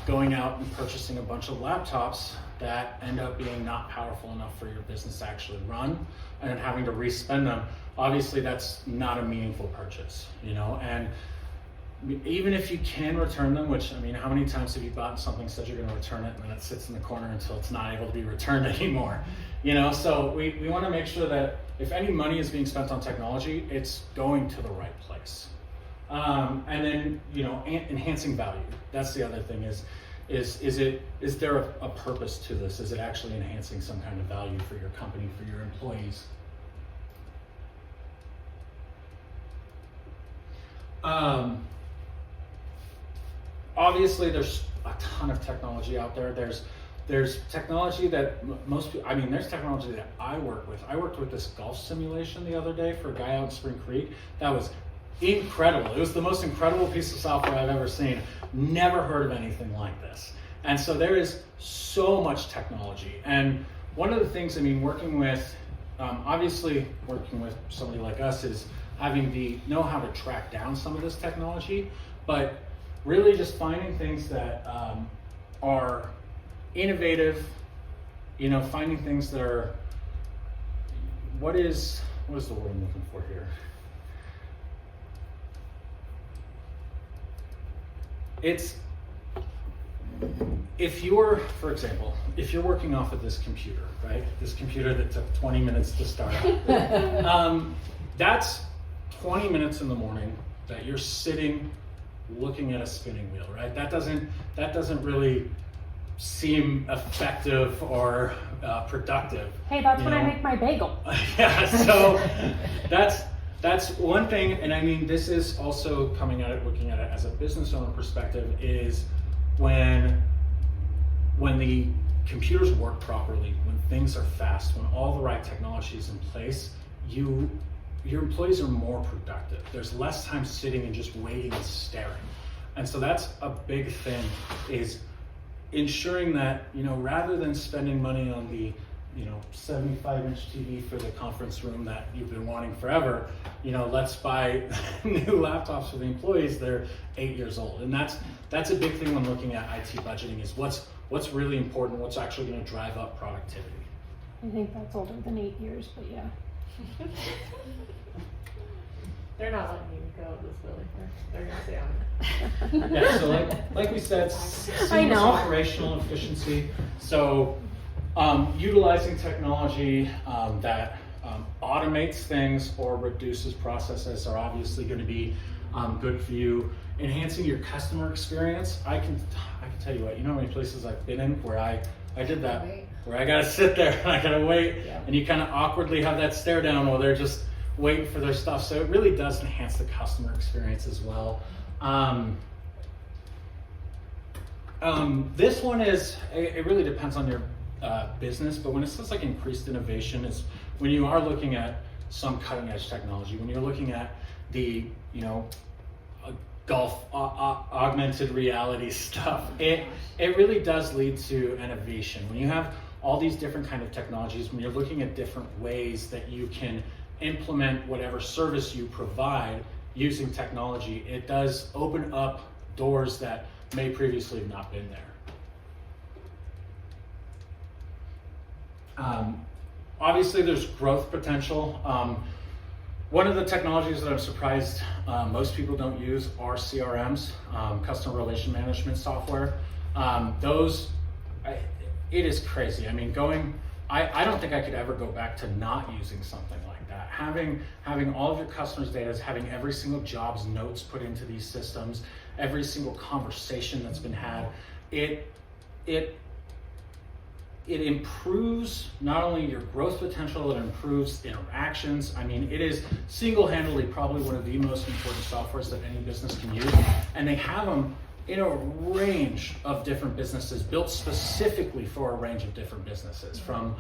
going out and purchasing a bunch of laptops that end up being not powerful enough for your business to actually run and then having to respend them, obviously that's not a meaningful purchase, and even if you can return them, which, I mean, how many times have you bought something, said you're going to return it, and then it sits in the corner until it's not able to be returned anymore? So we want to make sure that if any money is being spent on technology, it's going to the right place. And then, enhancing value. That's the other thing is there a purpose to this? Is it actually enhancing some kind of value for your company, for your employees? Obviously, there's a ton of technology out there. There's technology that there's technology that I work with. I worked with this golf simulation the other day for a guy out in Spring Creek. That was incredible. It was the most incredible piece of software I've ever seen. Never heard of anything like this. And so there is so much technology. And one of the things, working with somebody like us is having the know-how to track down some of this technology, but really just finding things that are innovative, finding things that are, what is the word I'm looking for here? For example, if you're working off of this computer, right? This computer that took 20 minutes to start up, that's 20 minutes in the morning that you're sitting looking at a spinning wheel, right? That doesn't really seem effective or productive. Hey, that's when I make my bagel. Yeah, so that's one thing, and this is also coming at it, looking at it as a business owner perspective, is when the computers work properly, when things are fast, when all the right technology is in place, your employees are more productive. There's less time sitting and just waiting and staring. And so that's a big thing, is ensuring that, rather than spending money on the 75-inch TV for the conference room that you've been wanting forever, let's buy new laptops for the employees. They're 8 years old. And that's a big thing when looking at IT budgeting, is what's really important, what's actually going to drive up productivity. I think that's older than 8 years, but yeah. They're not letting you go this Willie. They're gonna stay on it. Yeah, so like we said, seamless operational efficiency. So utilizing technology that automates things or reduces processes are obviously going to be good for you. Enhancing your customer experience. I can tell you what, how many places I've been in where I did that, where I gotta sit there and I gotta wait, and you kind of awkwardly have that stare down while they're just waiting for their stuff. So it really does enhance the customer experience as well. This one it really depends on your business, but when it says like increased innovation, is when you are looking at some cutting edge technology, when you're looking at the golf augmented reality stuff, it really does lead to innovation. When you have all these different kind of technologies, when you're looking at different ways that you can implement whatever service you provide using technology, it does open up doors that may previously have not been there. Obviously, there's growth potential. One of the technologies that I'm surprised most people don't use are CRMs, customer relation management software. It is crazy. I don't think I could ever go back to not using something like that. Having all of your customers' data, having every single job's notes put into these systems, every single conversation that's been had, it improves not only your growth potential, it improves interactions. It is single-handedly probably one of the most important softwares that any business can use, and they have them in a range of different businesses, built specifically for a range of different businesses, from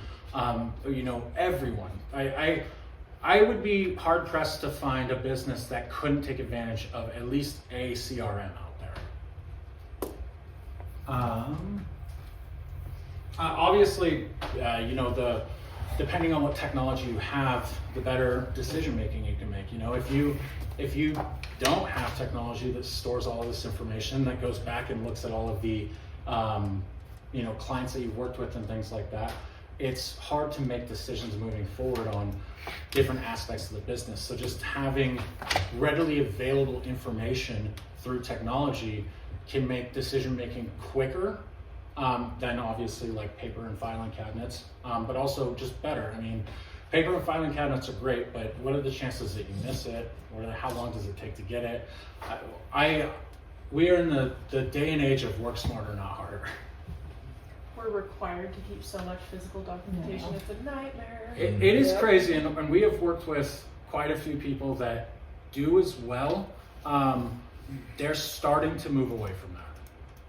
everyone. I would be hard pressed to find a business that couldn't take advantage of at least a CRM out there. Obviously, you know, depending on what technology you have, the better decision making you can make. You know, if you don't have technology that stores all of this information, that goes back and looks at all of the you know, clients that you've worked with and things like that, it's hard to make decisions moving forward on different aspects of the business. So just having readily available information through technology can make decision making quicker than obviously like paper and filing cabinets, but also just better. I mean, paper and filing cabinets are great, but what are the chances that you miss it? Or how long does it take to get it? We are in the day and age of work smarter, not harder. We're required to keep so much physical documentation. Yeah. It's a nightmare. It is crazy, and we have worked with quite a few people that do as well. They're starting to move away from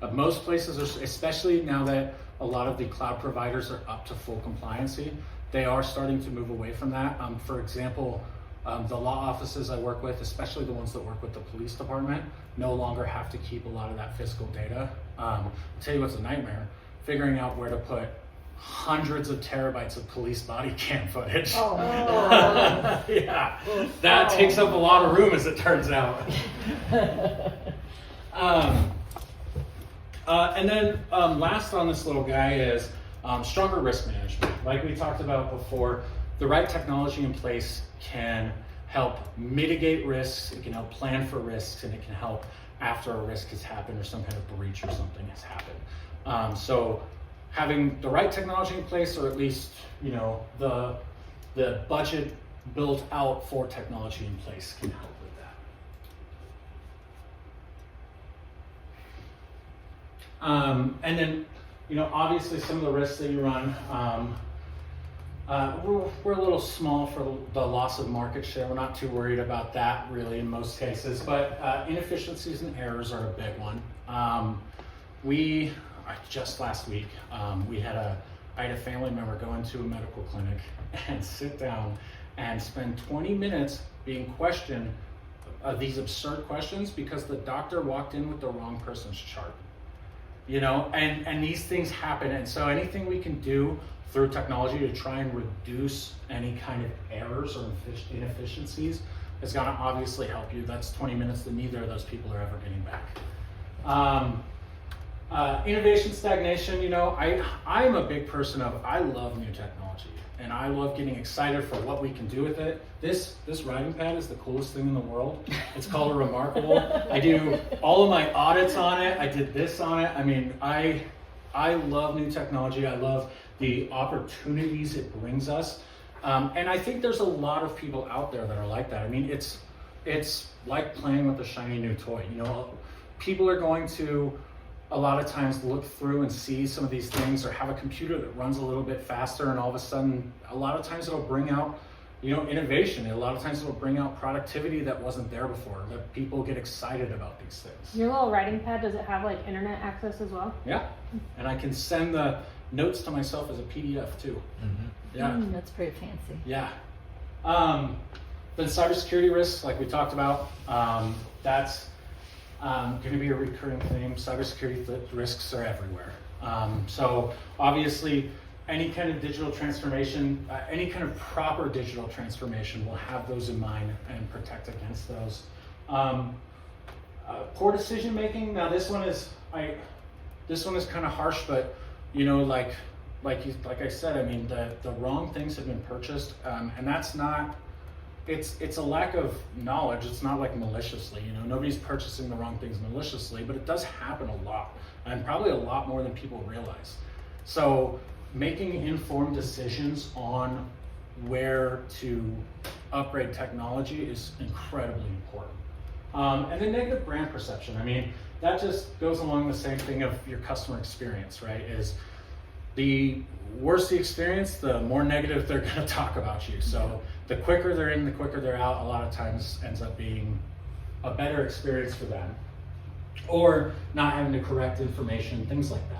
that. Most places are, especially now that a lot of the cloud providers are up to full compliancy, they are starting to move away from that. For example, the law offices I work with, especially the ones that work with the police department, no longer have to keep a lot of that physical data. I'll tell you what's a nightmare, figuring out where to put hundreds of terabytes of police body cam footage. Oh. Yeah, that takes up a lot of room, as it turns out. And then last on this little guy is stronger risk management. Like we talked about before, the right technology in place can help mitigate risks, it can help plan for risks, and it can help after a risk has happened or some kind of breach or something has happened. So having the right technology in place, or at least, you know, the budget built out for technology in place, can help with that. And then, you know, obviously some of the risks that you run, we're a little small for the loss of market share. We're not too worried about that really in most cases, but inefficiencies and errors are a big one. Just last week, I had a family member go into a medical clinic and sit down and spend 20 minutes being questioned these absurd questions because the doctor walked in with the wrong person's chart. You know, and these things happen, and so anything we can do through technology to try and reduce any kind of errors or inefficiencies is going to obviously help you. That's 20 minutes that neither of those people are ever getting back. Innovation stagnation, you know, I'm a big person of, I love new technology and I love getting excited for what we can do with it. This writing pad is the coolest thing in the world. It's called a Remarkable. I do all of my audits on it. I did this on it. I mean, I love new technology. I love the opportunities it brings us. And I think there's a lot of people out there that are like that. I mean, it's like playing with a shiny new toy. You know, people are going to a lot of times look through and see some of these things, or have a computer that runs a little bit faster, and all of a sudden, a lot of times it'll bring out, you know, innovation. A lot of times it'll bring out productivity that wasn't there before, that people get excited about these things. Your little writing pad, does it have like internet access as well? Yeah, and I can send the notes to myself as a PDF too. Mm-hmm. Yeah. That's pretty fancy. Yeah. Then cybersecurity risks, like we talked about, that's going to be a recurring theme. Cybersecurity risks are everywhere. So obviously, any kind of digital transformation, any kind of proper digital transformation will have those in mind and protect against those. Poor decision making. Now this one is kind of harsh, but you know, like I said, I mean, the wrong things have been purchased, and that's not. It's a lack of knowledge. It's not like maliciously, you know, nobody's purchasing the wrong things maliciously, but it does happen a lot, and probably a lot more than people realize. So making informed decisions on where to upgrade technology is incredibly important. And then negative brand perception. I mean, that just goes along the same thing of your customer experience, right? Is the worse the experience, the more negative they're going to talk about you. So the quicker they're in, the quicker they're out, a lot of times ends up being a better experience for them. Or not having to correct information, things like that.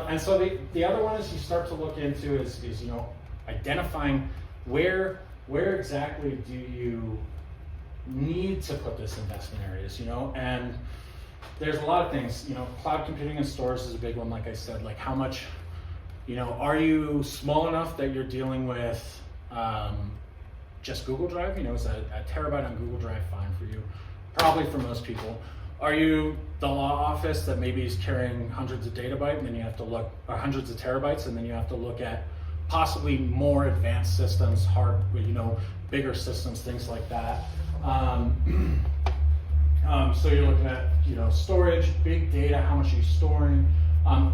And so the other one is you start to look into is you know, identifying where exactly do you need to put this investment areas, you know, and there's a lot of things, you know, cloud computing and stores is a big one, like I said, like how much, you know, are you small enough that you're dealing with just Google Drive? You know, is a terabyte on Google Drive fine for you? Probably for most people. Are you the law office that maybe is carrying hundreds of terabytes and then you have to look, or hundreds of terabytes, and then you have to look at possibly more advanced systems, you know, bigger systems, things like that. So you're looking at, you know, storage, big data, how much are you storing?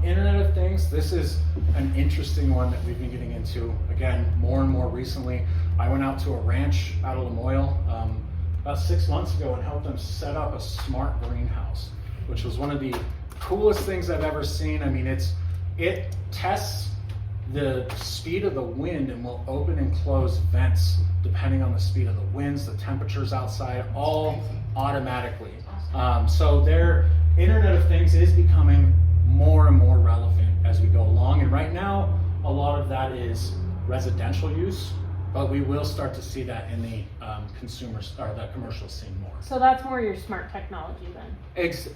Internet of Things, this is an interesting one that we've been getting into, again, more and more recently. I went out to a ranch out of Lamoille about 6 months ago and helped them set up a smart greenhouse, which was one of the coolest things I've ever seen. I mean, it tests the speed of the wind and will open and close vents depending on the speed of the winds, the temperatures outside, all automatically. So their Internet of Things is becoming more and more relevant as we go along. And right now, a lot of that is residential use, but we will start to see that in the consumers or the commercial scene more. So that's more your smart technology then.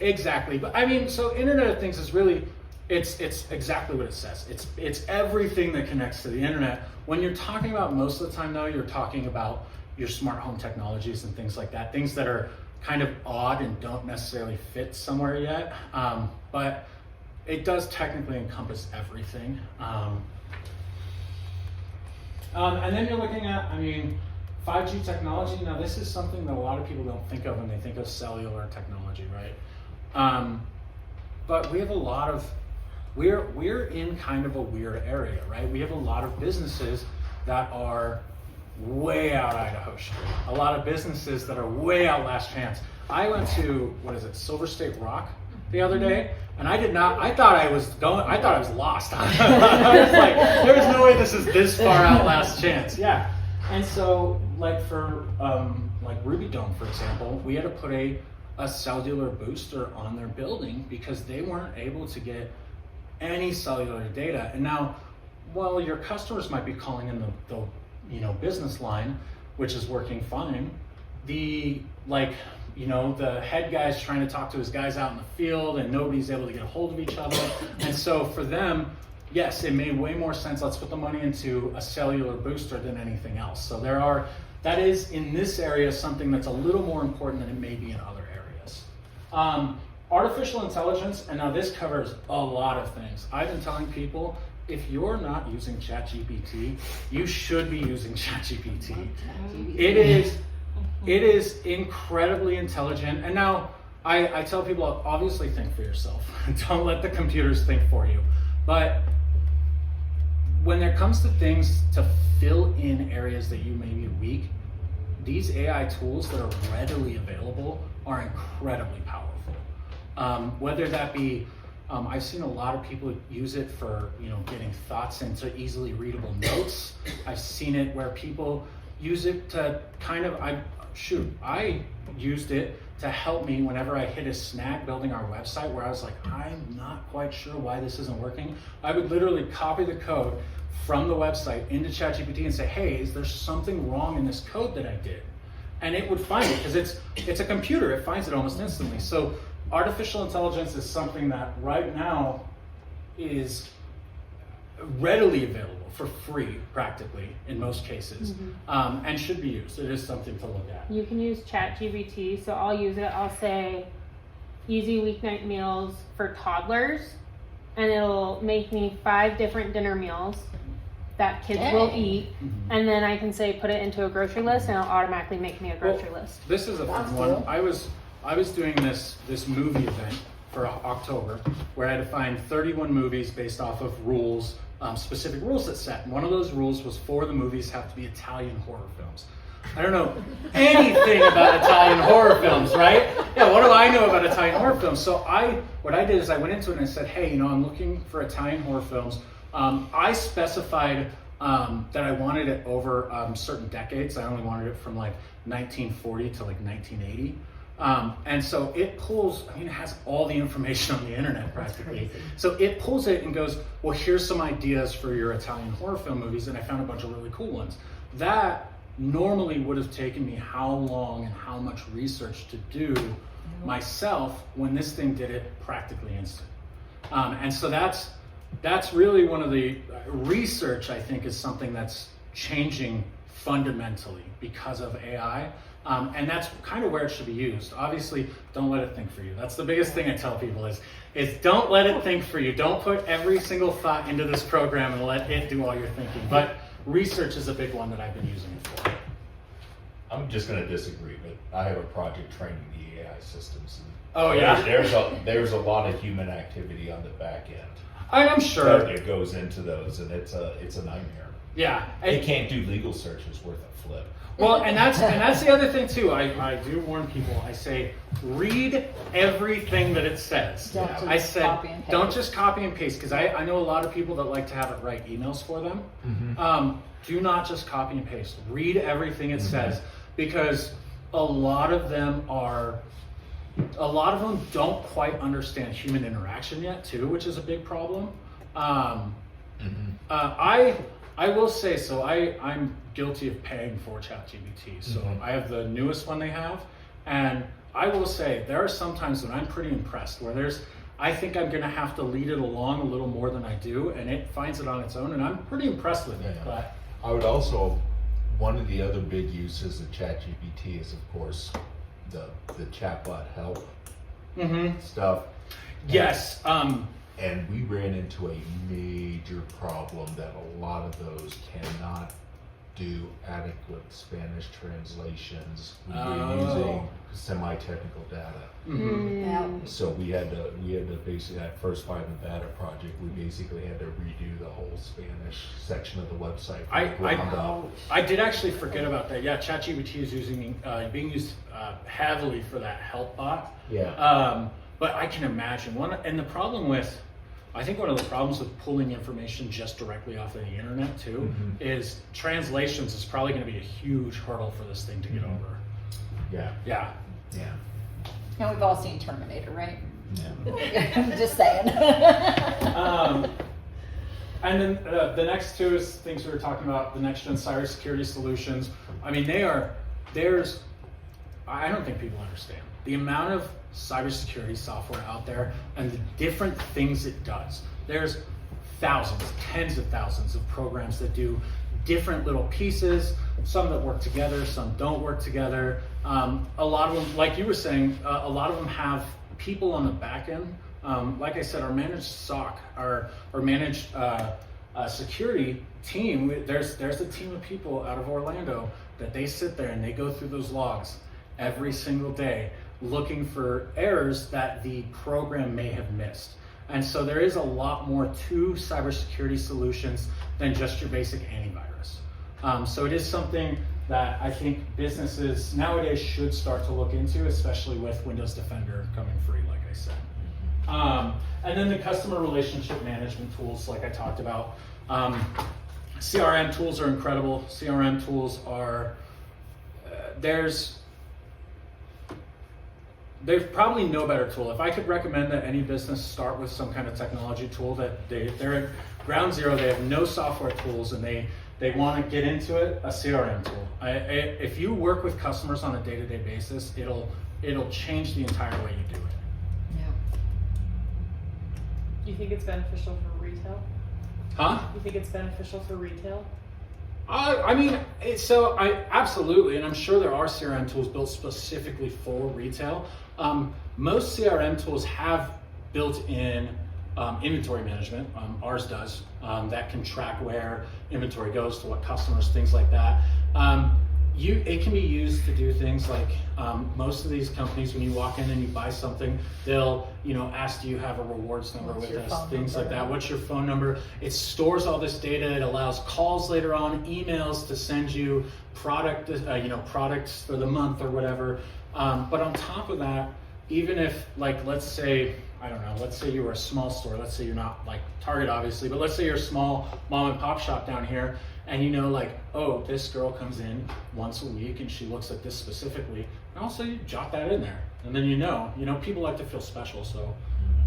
Exactly. But I mean, so Internet of Things is really, it's exactly what it says. It's everything that connects to the internet. When you're talking about, most of the time though, you're talking about your smart home technologies and things like that, things that are kind of odd and don't necessarily fit somewhere yet. But it does technically encompass everything. And then you're looking at, I mean, 5G technology. Now this is something that a lot of people don't think of when they think of cellular technology, right? But we have a lot of, we're in kind of a weird area, right? We have a lot of businesses that are way out Idaho Street. A lot of businesses that are way out Last Chance. I went to, Silver State Rock the other day, and I thought I was lost. I was like, there's no way this is this far out Last Chance. Yeah. And so, like for, like Ruby Dome, for example, we had to put a cellular booster on their building because they weren't able to get any cellular data. And now, while your customers might be calling in the business line, which is working fine, the head guy's trying to talk to his guys out in the field and nobody's able to get a hold of each other. And so for them, yes, it made way more sense. Let's put the money into a cellular booster than anything else. So that is in this area something that's a little more important than it may be in other areas. Artificial intelligence, and now this covers a lot of things. I've been telling people, if you're not using ChatGPT, you should be using ChatGPT. It is incredibly intelligent. And now I tell people, obviously think for yourself. Don't let the computers think for you. But when it comes to things to fill in areas that you may be weak, these AI tools that are readily available are incredibly powerful. Whether that be, I've seen a lot of people use it for, getting thoughts into easily readable notes. I've seen it where people use it to I used it to help me whenever I hit a snag building our website where I was like, I'm not quite sure why this isn't working. I would literally copy the code from the website into ChatGPT and say, hey, is there something wrong in this code that I did? And it would find it because it's a computer. It finds it almost instantly. So artificial intelligence is something that right now is readily available for free, practically, in most cases, and should be used. It is something to look at. You can use ChatGPT, so I'll use it. I'll say, easy weeknight meals for toddlers, and it'll make me 5 different dinner meals that kids will eat, and then I can say put it into a grocery list, and it'll automatically make me a grocery list. This is a fun one. I was doing this movie event for October where I had to find 31 movies based off of rules, specific rules that set. And one of those rules was 4 of the movies have to be Italian horror films. I don't know anything about Italian horror films, right? Yeah, what do I know about Italian horror films? So what I did is I went into it and I said, hey, I'm looking for Italian horror films. I specified that I wanted it over certain decades. I only wanted it from like 1940 to like 1980. And so it pulls, it has all the information on the internet practically. So it pulls it and goes, well, here's some ideas for your Italian horror film movies. And I found a bunch of really cool ones. That normally would have taken me how long and how much research to do myself, when this thing did it practically instant. And so that's really one of the research, I think, is something that's changing fundamentally because of AI. And that's kind of where it should be used. Obviously, don't let it think for you. That's the biggest thing I tell people is don't let it think for you. Don't put every single thought into this program and let it do all your thinking. But research is a big one that I've been using it for. I'm just going to disagree, but I have a project training the AI systems. And Oh yeah, there's a lot of human activity on the back end. I'm sure. That goes into those, and it's a nightmare. Yeah, They can't do legal searches worth a flip. well, and that's the other thing too. I do warn people. I say read everything that it says. Don't just I said copy and paste. don't just copy and paste, because I know a lot of people that like to have it write emails for them. Do not just copy and paste. Read everything it says, because a lot of them don't quite understand human interaction yet too, which is a big problem. I will say, so I'm guilty of paying for ChatGPT. So I have the newest one they have, and I will say there are some times when I'm pretty impressed, where I think I'm gonna have to lead it along a little more than I do, and it finds it on its own, and I'm pretty impressed with it. But I would also, one of the other big uses of ChatGPT is, of course, the chatbot help stuff. yes, And we ran into a major problem that a lot of those cannot do adequate Spanish translations. We were using semi-technical data. Yeah. So we had to basically, that first Five Nevada project, we basically had to redo the whole Spanish section of the website from the ground up. I did actually forget about that. Yeah, ChatGPT is being used heavily for that help bot. Yeah. But I can imagine I think one of the problems with pulling information just directly off of the internet too is translations is probably going to be a huge hurdle for this thing to get over. Yeah. Yeah. Yeah. And we've all seen Terminator, right? Yeah. I'm just saying. And then the next two is things we were talking about, the next gen cybersecurity solutions. I mean, I don't think people understand the amount of cybersecurity software out there and the different things it does. There's thousands, tens of thousands of programs that do different little pieces, some that work together, some don't work together. A lot of them, like you were saying, a lot of them have people on the back end. Like I said, our managed SOC, our managed security team, there's a team of people out of Orlando that they sit there and they go through those logs every single day, looking for errors that the program may have missed. And so there is a lot more to cybersecurity solutions than just your basic antivirus. So it is something that I think businesses nowadays should start to look into, especially with Windows Defender coming free, like I said. And then the customer relationship management tools, like I talked about. CRM tools are incredible. CRM tools are, there's probably no better tool. If I could recommend that any business start with some kind of technology tool, that they're at ground zero, they have no software tools, and they want to get into it, a CRM tool. If you work with customers on a day-to-day basis, it'll change the entire way you do it. You think it's beneficial for retail? Huh? You think it's beneficial for retail? I mean, absolutely, and I'm sure there are CRM tools built specifically for retail. Most CRM tools have built-in inventory management. Ours does. That can track where inventory goes to what customers, things like that. It can be used to do things like most of these companies, when you walk in and you buy something, they'll ask, do you have a rewards number with us, things like that. What's your phone number? It stores all this data. It allows calls later on, emails to send you products for the month or whatever. But on top of that, even if, like, let's say you were a small store, let's say you're not like Target obviously, but let's say you're a small mom and pop shop down here, and this girl comes in once a week and she looks at this specifically, and also you jot that in there, and then people like to feel special, so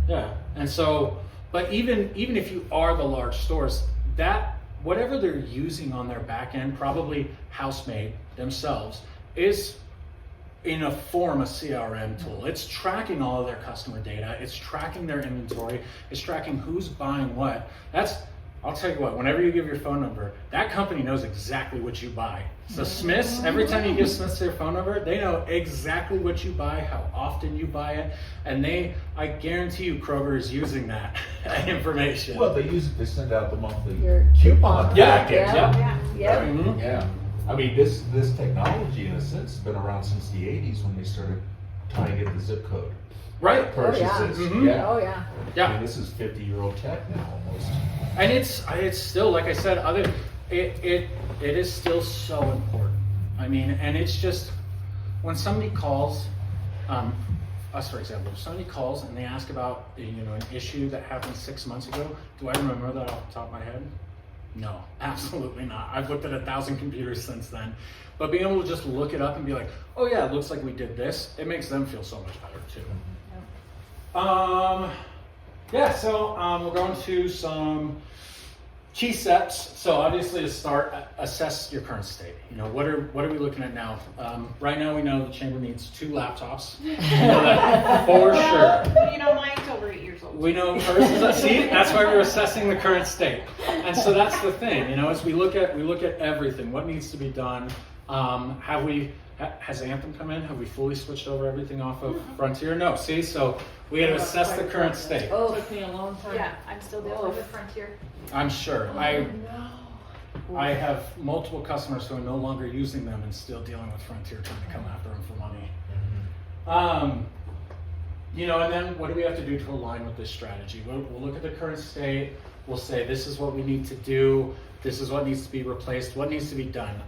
yeah. And so, but even if you are the large stores, that whatever they're using on their back end, probably house-made themselves, is in a form a CRM tool. It's tracking all of their customer data. It's tracking their inventory. It's tracking who's buying what. I'll tell you what, whenever you give your phone number, that company knows exactly what you buy. So Smiths, every time you give Smiths their phone number, they know exactly what you buy, how often you buy it, and I guarantee you Kroger is using that information. Well, they use it to send out the monthly Your coupon Yeah, package. yeah. Yep. Mhm. Yeah. I mean, this technology, in a sense, has been around since the 80s when they started tying it to zip code Right. purchases. Mhm. Yeah. Oh, yeah. Yeah. I mean, this is 50-year-old tech now almost. And it's still, like I said, it is still so important. I mean, and it's just when somebody calls, us for example, if somebody calls and they ask about an issue that happened 6 months ago, do I remember that off the top of my head? No, absolutely not. I've looked at 1,000 computers since then. But being able to just look it up and be like, oh yeah, it looks like we did this, it makes them feel so much better too. We'll go into some key steps. So obviously to start, assess your current state. What are we looking at now? Right now we know the chamber needs 2 laptops. We know that for sure. Mine's over 8 years old. We know hers is see, that's why we're assessing the current state. And so that's the thing, as we look at everything, what needs to be done. Has Anthem come in? Have we fully switched over everything off of Frontier? No, see, so we had to assess the current state. It took me a long time. Yeah, I'm still dealing with Frontier. I'm sure. I have multiple customers who are no longer using them and still dealing with Frontier trying to come after them for money. And then what do we have to do to align with this strategy? We'll look at the current state. We'll say this is what we need to do. This is what needs to be replaced. What needs to be done?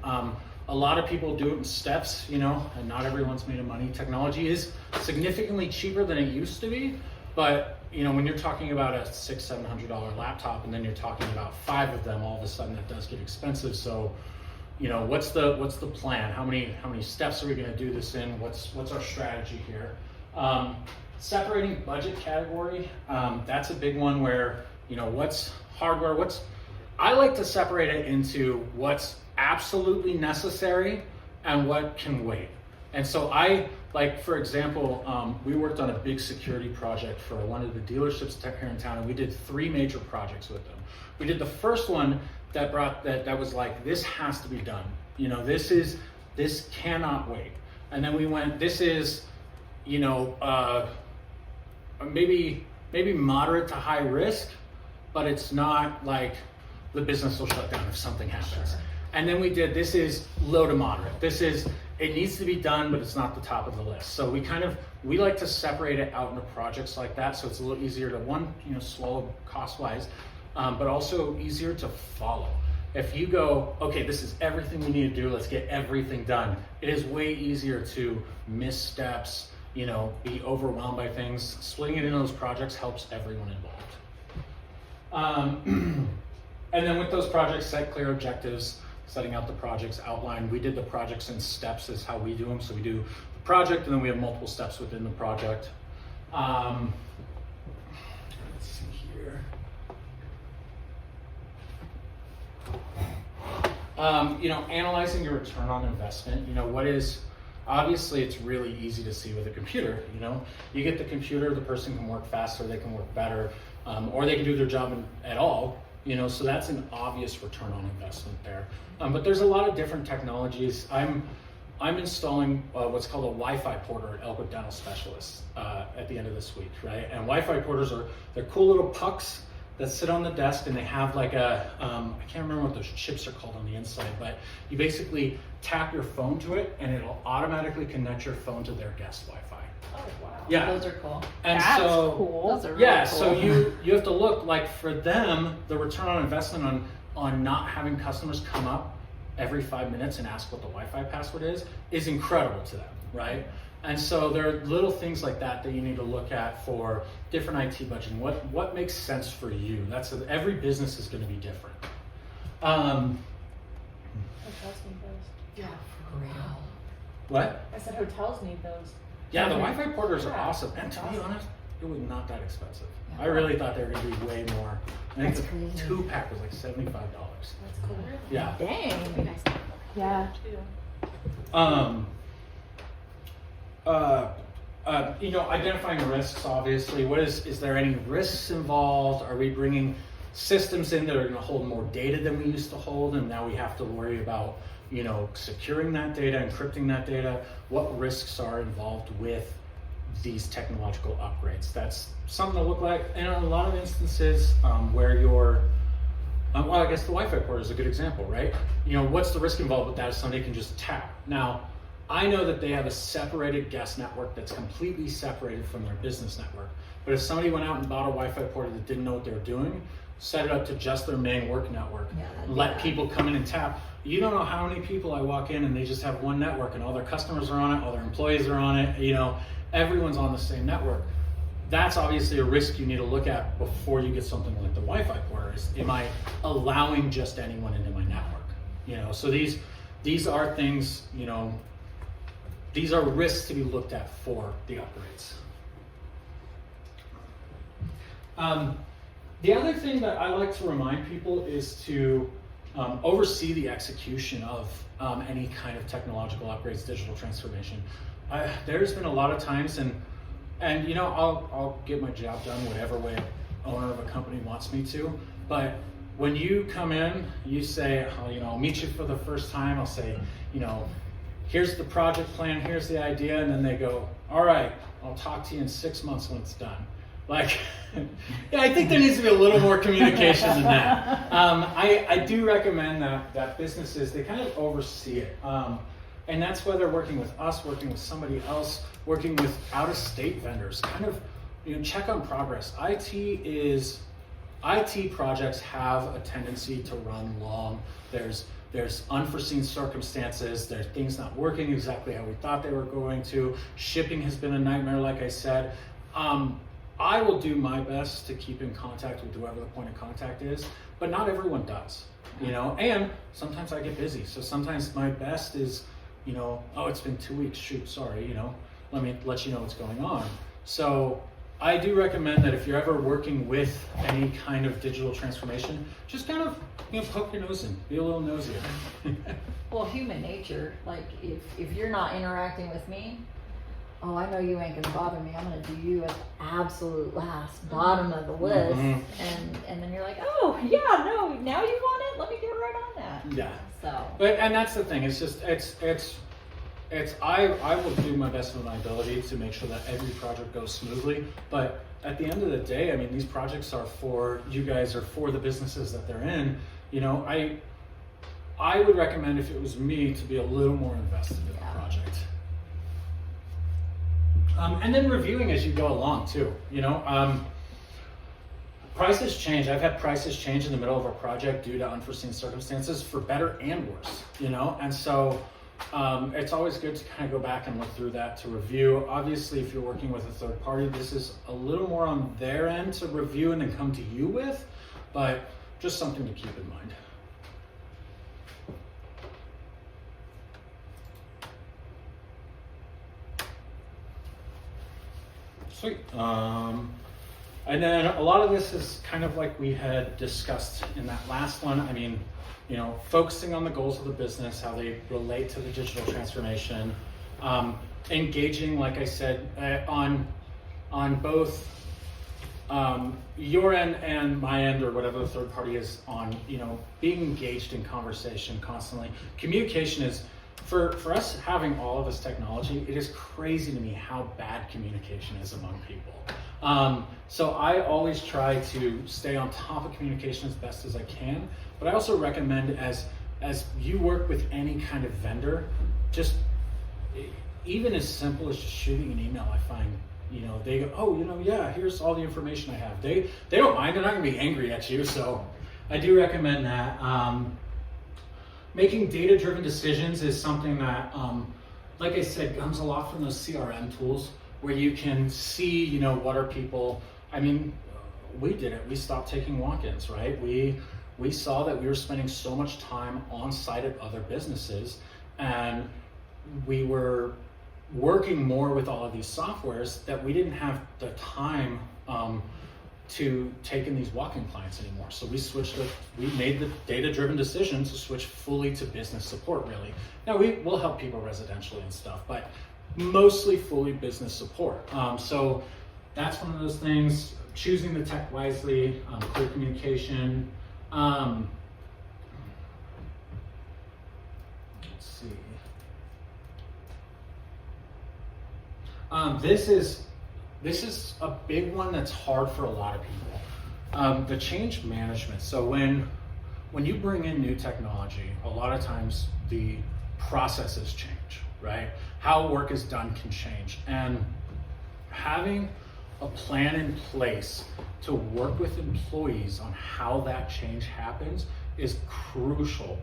A lot of people do it in steps, and not everyone's made of money. Technology is significantly cheaper than it used to be, but when you're talking about a $600-700 laptop, and then you're talking about 5 of them, all of a sudden that does get expensive. So, what's the plan? How many steps are we going to do this in? What's our strategy here? Separating budget category, that's a big one where what's hardware. I like to separate it into what's absolutely necessary and what can wait. And so for example, we worked on a big security project for one of the dealerships here in town, and we did 3 major projects with them. We did the first one that was like, this has to be done. This cannot wait. And then we went, this is, maybe moderate to high risk, but it's not like the business will shut down if something happens. Sure. And then we did, this is low to moderate. It needs to be done, but it's not the top of the list. So we like to separate it out into projects like that, so it's a little easier to swallow cost-wise, but also easier to follow. If you go, okay, this is everything we need to do, let's get everything done. It is way easier to miss steps, be overwhelmed by things. Splitting it into those projects helps everyone involved. And then with those projects, set clear objectives. Setting out the projects outlined. We did the projects in steps is how we do them. So we do the project and then we have multiple steps within the project. Let's see here. Analyzing your return on investment. Obviously it's really easy to see with a computer. You get the computer, the person can work faster, they can work better, or they can do their job at all. So that's an obvious return on investment there. But there's a lot of different technologies. I'm installing what's called a Wi-Fi porter at Elkwood Dental Specialists at the end of this week, right? And Wi-Fi porters they're cool little pucks that sit on the desk, and they have like I can't remember what those chips are called on the inside, but you basically tap your phone to it, and it'll automatically connect your phone to their guest Wi-Fi. Oh, wow. Yeah. Those are cool. And That's so, cool. Those are really cool. so you have to look like for them, the return on investment on not having customers come up every 5 minutes and ask what the Wi-Fi password is incredible to them, right? And so there are little things like that you need to look at for different IT budgeting. What makes sense for you? Every business is going to be different. Hotels need those. Yeah, for real. What? I said hotels need those. Yeah, the Wi-Fi porters are awesome. And to be honest, it was not that expensive. Yeah. I really thought they were gonna be way more. I think That's the crazy. 2-pack was like $75. That's cool. Yeah. Dang. Yeah. Identifying risks, obviously. Is there any risks involved? Are we bringing systems in that are going to hold more data than we used to hold, and now we have to worry about, securing that data, encrypting that data? What risks are involved with these technological upgrades? That's something to look like. And in a lot of instances where you're, I guess the Wi-Fi port is a good example, right? What's the risk involved with that if somebody can just tap? Now, I know that they have a separated guest network that's completely separated from their business network. But if somebody went out and bought a Wi-Fi port that didn't know what they were doing, set it up to just their main work network, let people come in and tap. You don't know how many people I walk in and they just have one network and all their customers are on it, all their employees are on it, everyone's on the same network. That's obviously a risk you need to look at before you get something like the Wi-Fi port. Am I allowing just anyone into my network? So these are things, these are risks to be looked at for the upgrades. The other thing that I like to remind people is to oversee the execution of any kind of technological upgrades, digital transformation. There's been a lot of times, and I'll get my job done whatever way owner of a company wants me to, but when you come in, you say, I'll meet you for the first time, I'll say, here's the project plan, here's the idea, and then they go, all right, I'll talk to you in 6 months when it's done. I think there needs to be a little more communication than that. I do recommend that businesses, they kind of oversee it. And that's whether working with us, working with somebody else, working with out-of-state vendors, kind of check on progress. IT projects have a tendency to run long. There's unforeseen circumstances, there's things not working exactly how we thought they were going to. Shipping has been a nightmare, like I said. I will do my best to keep in contact with whoever the point of contact is, but not everyone does, and sometimes I get busy. So sometimes my best is, it's been 2 weeks, shoot, sorry, let me let you know what's going on. So I do recommend that if you're ever working with any kind of digital transformation, just kind of, poke your nose in, be a little nosier. Well, human nature, if you're not interacting with me, oh, I know you ain't gonna bother me. I'm gonna do you at absolute last, bottom of the list, and then you're like, oh yeah, no, now you want it? Let me get right on that. Yeah. So. And that's the thing. It's just I will do my best with my ability to make sure that every project goes smoothly. But at the end of the day, these projects are for you guys or for the businesses that they're in. I would recommend, if it was me, to be a little more invested in the project. And then reviewing as you go along too, prices change. I've had prices change in the middle of a project due to unforeseen circumstances, for better and worse, and so it's always good to kind of go back and look through that to review. Obviously, if you're working with a third party, this is a little more on their end to review and then come to you with, but just something to keep in mind. Sweet. And then a lot of this is kind of like we had discussed in that last one. Focusing on the goals of the business, how they relate to the digital transformation, engaging, like I said, on both your end and my end, or whatever the third party is on, being engaged in conversation constantly. Communication is, for us having all of this technology, it is crazy to me how bad communication is among people. So I always try to stay on top of communication as best as I can, but I also recommend as you work with any kind of vendor, just even as simple as just shooting an email, I find, they go, oh, yeah, here's all the information I have. They don't mind, they're not gonna be angry at you, so I do recommend that. Making data-driven decisions is something that, like I said, comes a lot from those CRM tools where you can see, what are people, we did it. We stopped taking walk-ins, right? We saw that we were spending so much time on site at other businesses, and we were working more with all of these softwares that we didn't have the time to take in these walk-in clients anymore. So we made the data-driven decision to switch fully to business support, really. Now we will help people residentially and stuff, but mostly fully business support. So that's one of those things, choosing the tech wisely, clear communication. Let's see. This is a big one that's hard for a lot of people. The change management. So when you bring in new technology, a lot of times the processes change, right? How work is done can change. And having a plan in place to work with employees on how that change happens is crucial.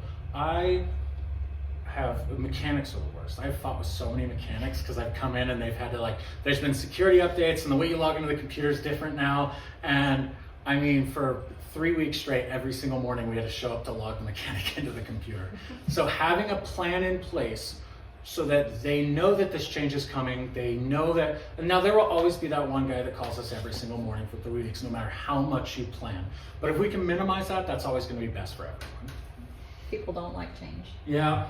Mechanics are the worst. I've fought with so many mechanics because I've come in and they've had to there's been security updates and the way you log into the computer is different now. And I mean, for 3 weeks straight, every single morning we had to show up to log the mechanic into the computer. So having a plan in place so that they know that this change is coming, they know that, and now there will always be that one guy that calls us every single morning for 3 weeks, no matter how much you plan. But if we can minimize that, that's always going to be best for everyone. People don't like change. Yeah.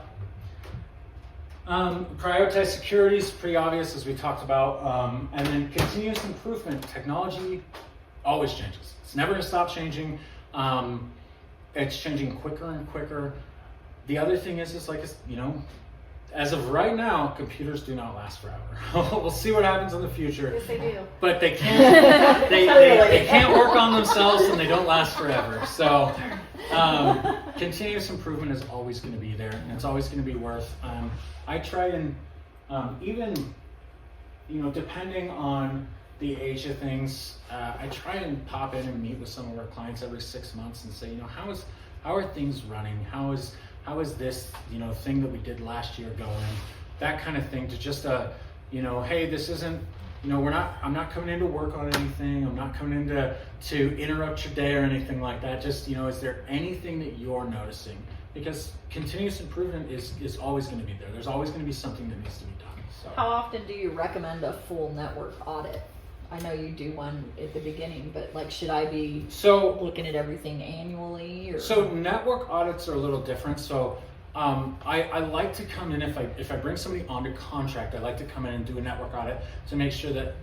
Prioritize security is pretty obvious, as we talked about. And then continuous improvement. Technology always changes. It's never going to stop changing. It's changing quicker and quicker. The other thing is as of right now, computers do not last forever. We'll see what happens in the future. Yes, they do. But they can't. they can't work on themselves, and they don't last forever. So. Continuous improvement is always going to be there, and it's always going to be worth. I try and even, depending on the age of things, I try and pop in and meet with some of our clients every 6 months and say, how are things running? How is this thing that we did last year going? That kind of thing, to just hey, this isn't. I'm not coming in to work on anything. I'm not coming in to interrupt your day or anything like that. Just, is there anything that you're noticing? Because continuous improvement is always going to be there. There's always going to be something that needs to be done. So. How often do you recommend a full network audit? I know you do one at the beginning, but should I be looking at everything annually? Or? So network audits are a little different. So I like to come in, if I bring somebody onto contract, I like to come in and do a network audit to make sure that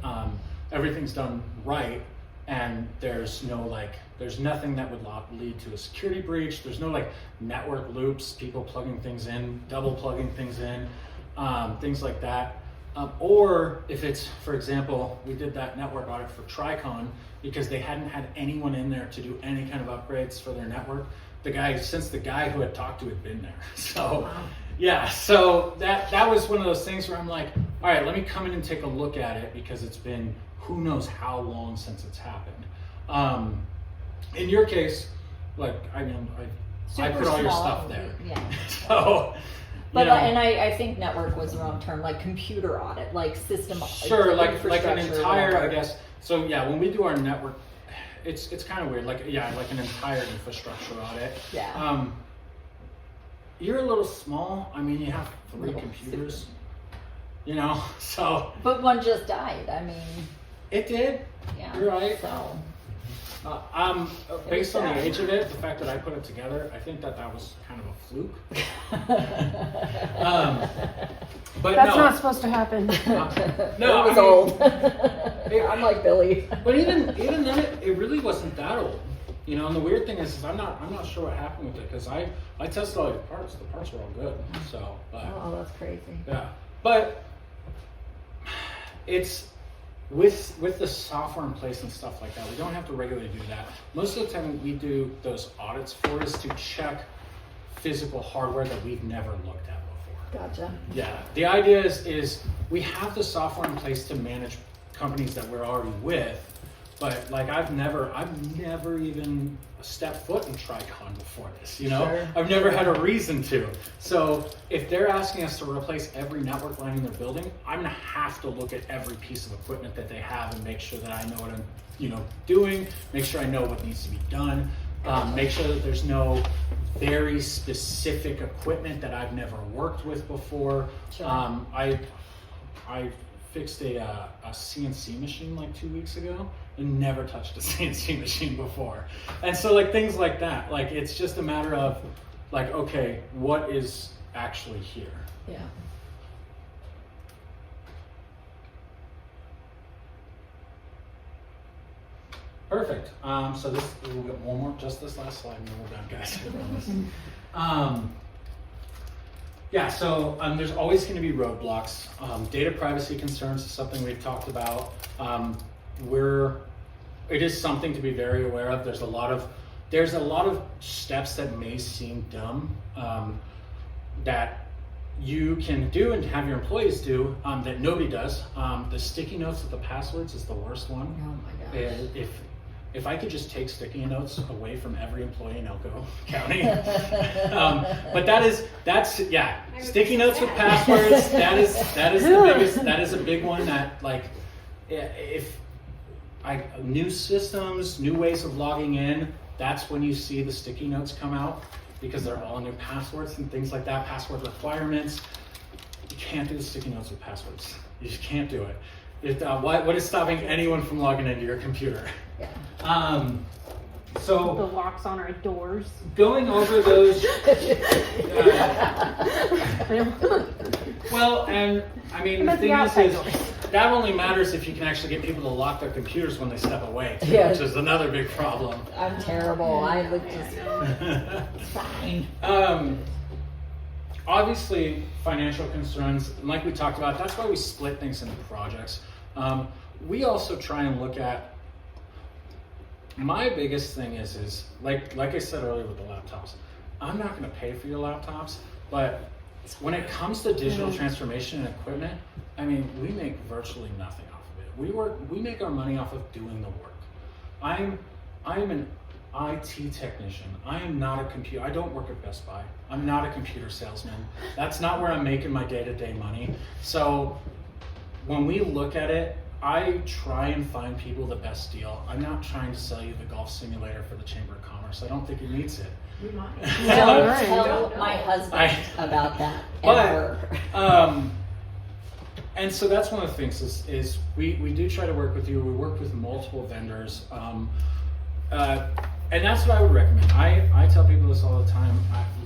everything's done right, and there's nothing that would lead to a security breach. There's no network loops, people plugging things in, double plugging things in, things like that. Or if it's, for example, we did that network audit for Tricon because they hadn't had anyone in there to do any kind of upgrades for their network. The guy who had talked to had been there. So yeah, so that was one of those things where I'm like, all right, let me come in and take a look at it, because it's been who knows how long since it's happened. In your case, I put all your stuff there. Yeah. So, but and I think network was the wrong term, computer audit, system. Sure, like an entire, I guess. So yeah, when we do our network, it's kind of weird, like an entire infrastructure audit. Yeah. You're a little small. I mean, you have 3 computers. So. But one just died. I mean. It did. Yeah. You're right. So. Based on the age of it, the fact that I put it together, I think that was kind of a fluke. But That's no. not supposed to happen. No, it was old. I'm like Billy. But even then, it really wasn't that old. And the weird thing is I'm not sure what happened with it, because I tested all the parts. The parts were all good. So. But, Oh, that's crazy. yeah, but it's. With the software in place and stuff like that, we don't have to regularly do that. Most of the time we do those audits for is to check physical hardware that we've never looked at before. Gotcha. Yeah, the idea is we have the software in place to manage companies that we're already with, but I've never even stepped foot in Tricon before this, Sure. I've never had a reason to. So if they're asking us to replace every network line in their building, I'm gonna have to look at every piece of equipment that they have and make sure that I know what I'm doing, make sure I know what needs to be done, make sure that there's no very specific equipment that I've never worked with before. Sure. I fixed a CNC machine like 2 weeks ago and never touched a CNC machine before. And so like things like that, like it's just a matter of like, okay, what is actually here? Yeah. Perfect. So this, we'll get one more, just this last slide and then we're done, guys. I promise. Yeah, so there's always going to be roadblocks. Data privacy concerns is something we've talked about. It is something to be very aware of. There's a lot of steps that may seem dumb that you can do and have your employees do that nobody does. The sticky notes with the passwords is the worst one. Oh my gosh. If I could just take sticky notes away from every employee in Elko County, but that's sticky notes with passwords. That is the biggest. That is a big one. That like, if new systems, new ways of logging in, that's when you see the sticky notes come out because they're all new passwords and things like that. Password requirements. You can't do the sticky notes with passwords. You just can't do it. What is stopping anyone from logging into your computer? Yeah. So The locks on our doors. going over those. Well, and I mean, the thing is that only matters if you can actually get people to lock their computers when they step away, too, Yeah. which is another big problem. I'm terrible. I would just fine. Obviously, financial concerns, and like we talked about, that's why we split things into projects. We also try and look at. My biggest thing is like I said earlier with the laptops, I'm not going to pay for your laptops, but when it comes to digital transformation and equipment, I mean, we make virtually nothing off of it. We make our money off of doing the work. I'm an IT technician. I am not a computer. I don't work at Best Buy. I'm not a computer salesman. That's not where I'm making my day-to-day money. So when we look at it, I try and find people the best deal. I'm not trying to sell you the golf simulator for the Chamber of Commerce. I don't think it needs it. We might. Don't tell my husband about that ever. And so that's one of the things is we do try to work with you. We work with multiple vendors. And that's what I would recommend. I tell people this all the time.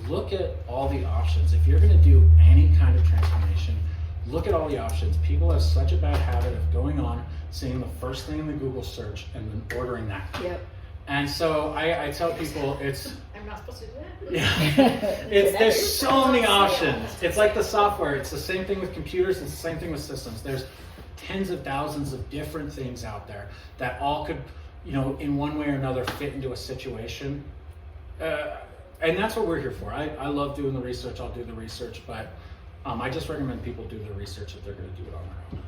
Look at all the options. If you're going to do any kind of transformation, look at all the options. People have such a bad habit of going on, seeing the first thing in the Google search, and then ordering that. Yep. And so I tell people I'm not supposed to do that. yeah, there's so many options. It's like the software. It's the same thing with computers. It's the same thing with systems. There's tens of thousands of different things out there that all could, in one way or another fit into a situation. And that's what we're here for. I love doing the research. I'll do the research, but I just recommend people do the research if they're going to do it on their own.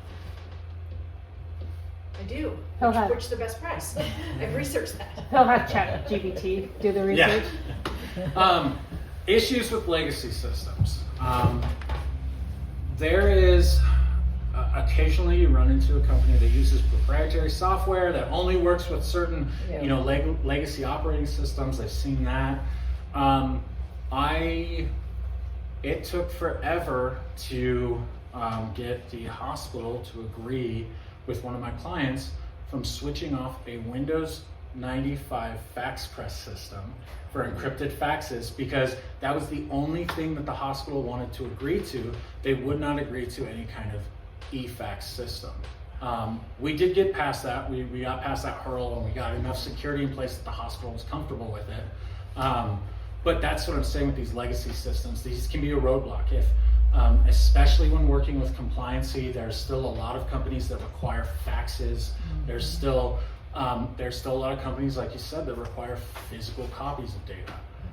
I do. Okay. Which is the best price? I've researched that. He'll have ChatGPT do the research. Yeah. Issues with legacy systems. There is occasionally you run into a company that uses proprietary software that only works with certain, legacy operating systems. I've seen that. It took forever to get the hospital to agree with one of my clients from switching off a Windows 95 fax press system for encrypted faxes because that was the only thing that the hospital wanted to agree to. They would not agree to any kind of e-fax system. We did get past that. We got past that hurdle and we got enough security in place that the hospital was comfortable with it. But that's what I'm saying with these legacy systems. These can be a roadblock. Especially when working with compliancy, there's still a lot of companies that require faxes. Mm-hmm. There's still a lot of companies, like you said, that require physical copies of data.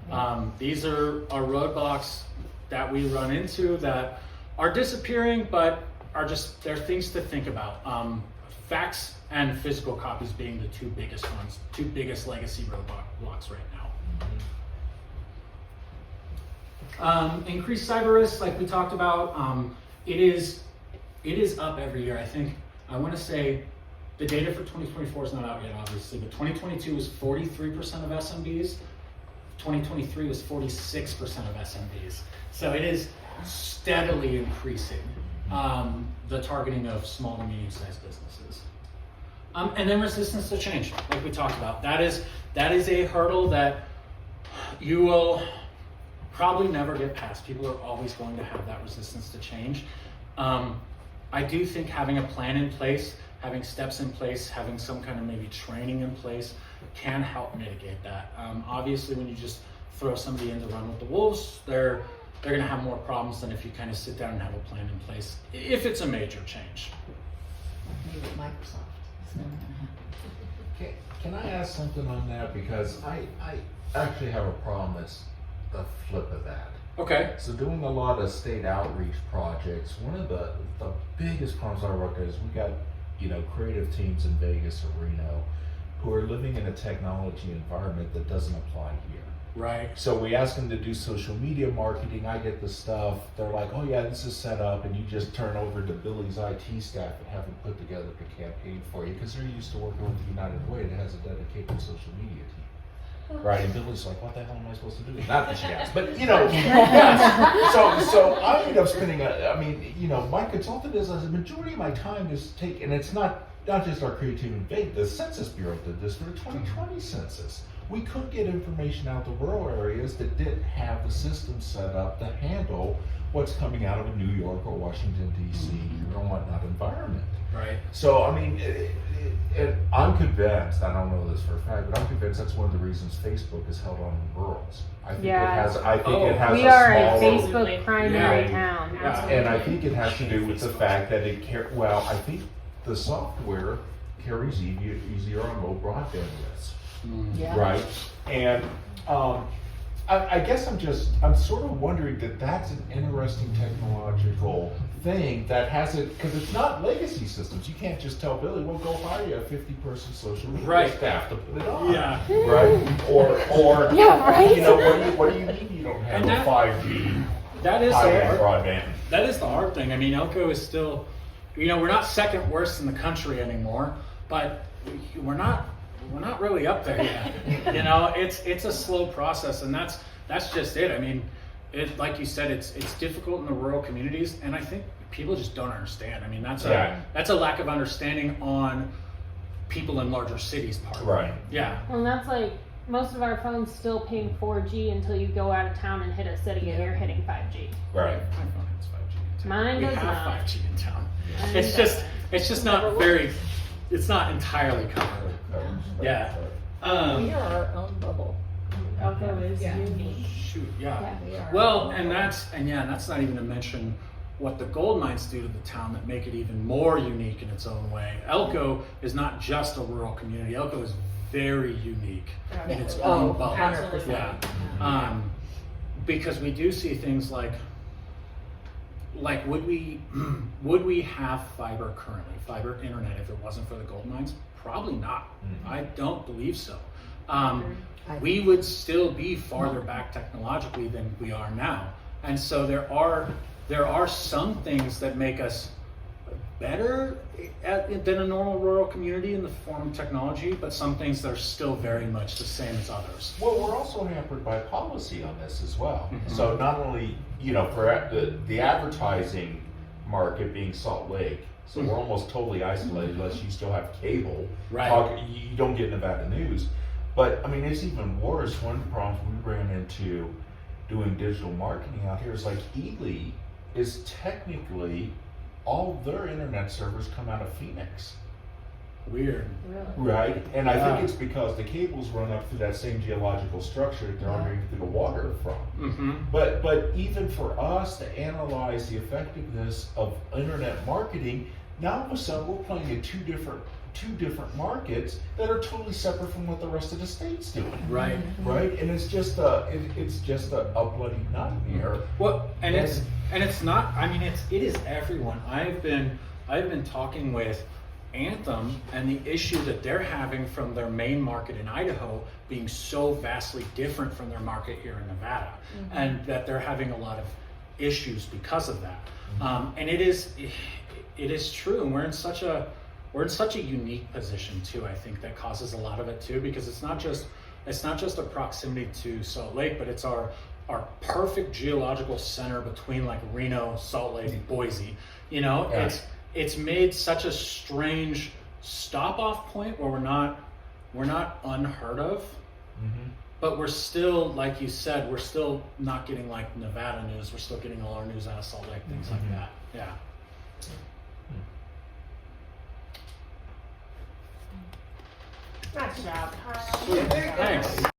Mm-hmm. These are roadblocks that we run into that are disappearing, but they're things to think about. Fax and physical copies being the two biggest legacy roadblocks right now. Mm-hmm. Increased cyber risk, like we talked about, it is up every year. I think I want to say the data for 2024 is not out yet, obviously, but 2022 was 43% of SMBs. 2023 was 46% of SMBs. So it is steadily increasing. the targeting of small to medium-sized businesses. And then resistance to change, like we talked about. That is a hurdle that you will probably never get past. People are always going to have that resistance to change. I do think having a plan in place, having steps in place, having some kind of maybe training in place can help mitigate that. Obviously, when you just throw somebody in to run with the wolves, they're going to have more problems than if you kind of sit down and have a plan in place, if it's a major change. Maybe with Microsoft, it's never gonna happen. Can I ask something on that? Because I actually have a problem that's the flip of that. Okay. So doing a lot of state outreach projects, one of the biggest problems I work at is we got, creative teams in Vegas or Reno who are living in a technology environment that doesn't apply here. Right. So we ask them to do social media marketing. I get the stuff. They're like, oh yeah, this is set up, and you just turn over to Billy's IT staff and have them put together the campaign for you because they're used to working with United Way that has a dedicated social media team. Right, and Billy's like, what the hell am I supposed to do? Not that she has, but yes. So I end up spending, my consultant is a majority of my time is and it's not just our creative and vague, the Census Bureau did this for the 2020 census. We could get information out to rural areas that didn't have the system set up to handle what's coming out of a New York or Washington, D.C. or whatnot environment. Right. So, I'm convinced, I don't know this for a fact, but I'm convinced that's one of the reasons Facebook is held on rurals. I think it has we a are a smaller, Facebook primary Yeah. town. Yeah. and I think it has to do with the fact that I think the software carries easier on low broadband lists. Yeah. Right, and I guess I'm sort of wondering that's an interesting technological thing that hasn't, because it's not legacy systems. You can't just tell Billy, well, go hire a 50-person social media staff to put it on. Yeah. Right, or Yeah, right. what do you mean you don't have And a 5G That is high-end the broadband? That is the hard thing. I mean, Elko is still, we're not second worst in the country anymore, but we're not really up there yet. It's a slow process, and that's just it. I mean, like you said, it's difficult in the rural communities, and I think people just don't understand. I mean, that's a lack of understanding on people in larger cities' part. Right. Yeah. Well, and that's like most of our phones still ping 4G until you go out of town and hit a city and you're hitting 5G. Right. My phone has 5G in town. Mine we does have not. 5G in town. Mine It's just not very. It's not entirely covered. Yeah. We are our own bubble. Elko is unique. Shoot. Yeah. Yeah, we are. Well, and that's not even to mention what the gold mines do to the town that make it even more unique in its own way. Elko is not just a rural community. Elko is very unique in its own bubble. 100%. Yeah. Because we do see things like would we have fiber currently, fiber internet, if it wasn't for the gold mines? Probably not. Mm-hmm. I don't believe so. We would still be farther back technologically than we are now. And so there are some things that make us better than a normal rural community in the form of technology, but some things that are still very much the same as others. Well, we're also hampered by policy on this as well. Mhm. So not only, for the advertising market being Salt Lake, so we're almost totally isolated unless you still have cable. Right. You don't get Nevada news. But I mean, it's even worse. One of the problems we ran into doing digital marketing out here is like Ely is technically all their internet servers come out of Phoenix. Weird. Right, and I Yeah. think it's because the cables run up through that same geological structure that they're underneath the water from. Mm-hmm. But even for us to analyze the effectiveness of internet marketing, now all of a sudden we're playing in two different markets that are totally separate from what the rest of the state's doing. Right. Right, and it's just a bloody nightmare. Well, and it's not. I mean, it is everyone. I've been talking with Anthem and the issue that they're having from their main market in Idaho being so vastly different from their market here in Nevada, and that they're having a lot of issues because of that. And it is true, and we're in such a unique position too. I think that causes a lot of it too, because it's not just a proximity to Salt Lake, but it's our our perfect geological center between like Reno, Salt Lake, Boise. You know, Yeah. it's made such a strange stop off point where we're not unheard of, Mm-hmm. but we're still, like you said, we're still not getting like Nevada news. We're still getting all our news out of Salt Lake, things like Mhm. that. Yeah. Nice job. Kyle. Sweet. Very good. Thanks.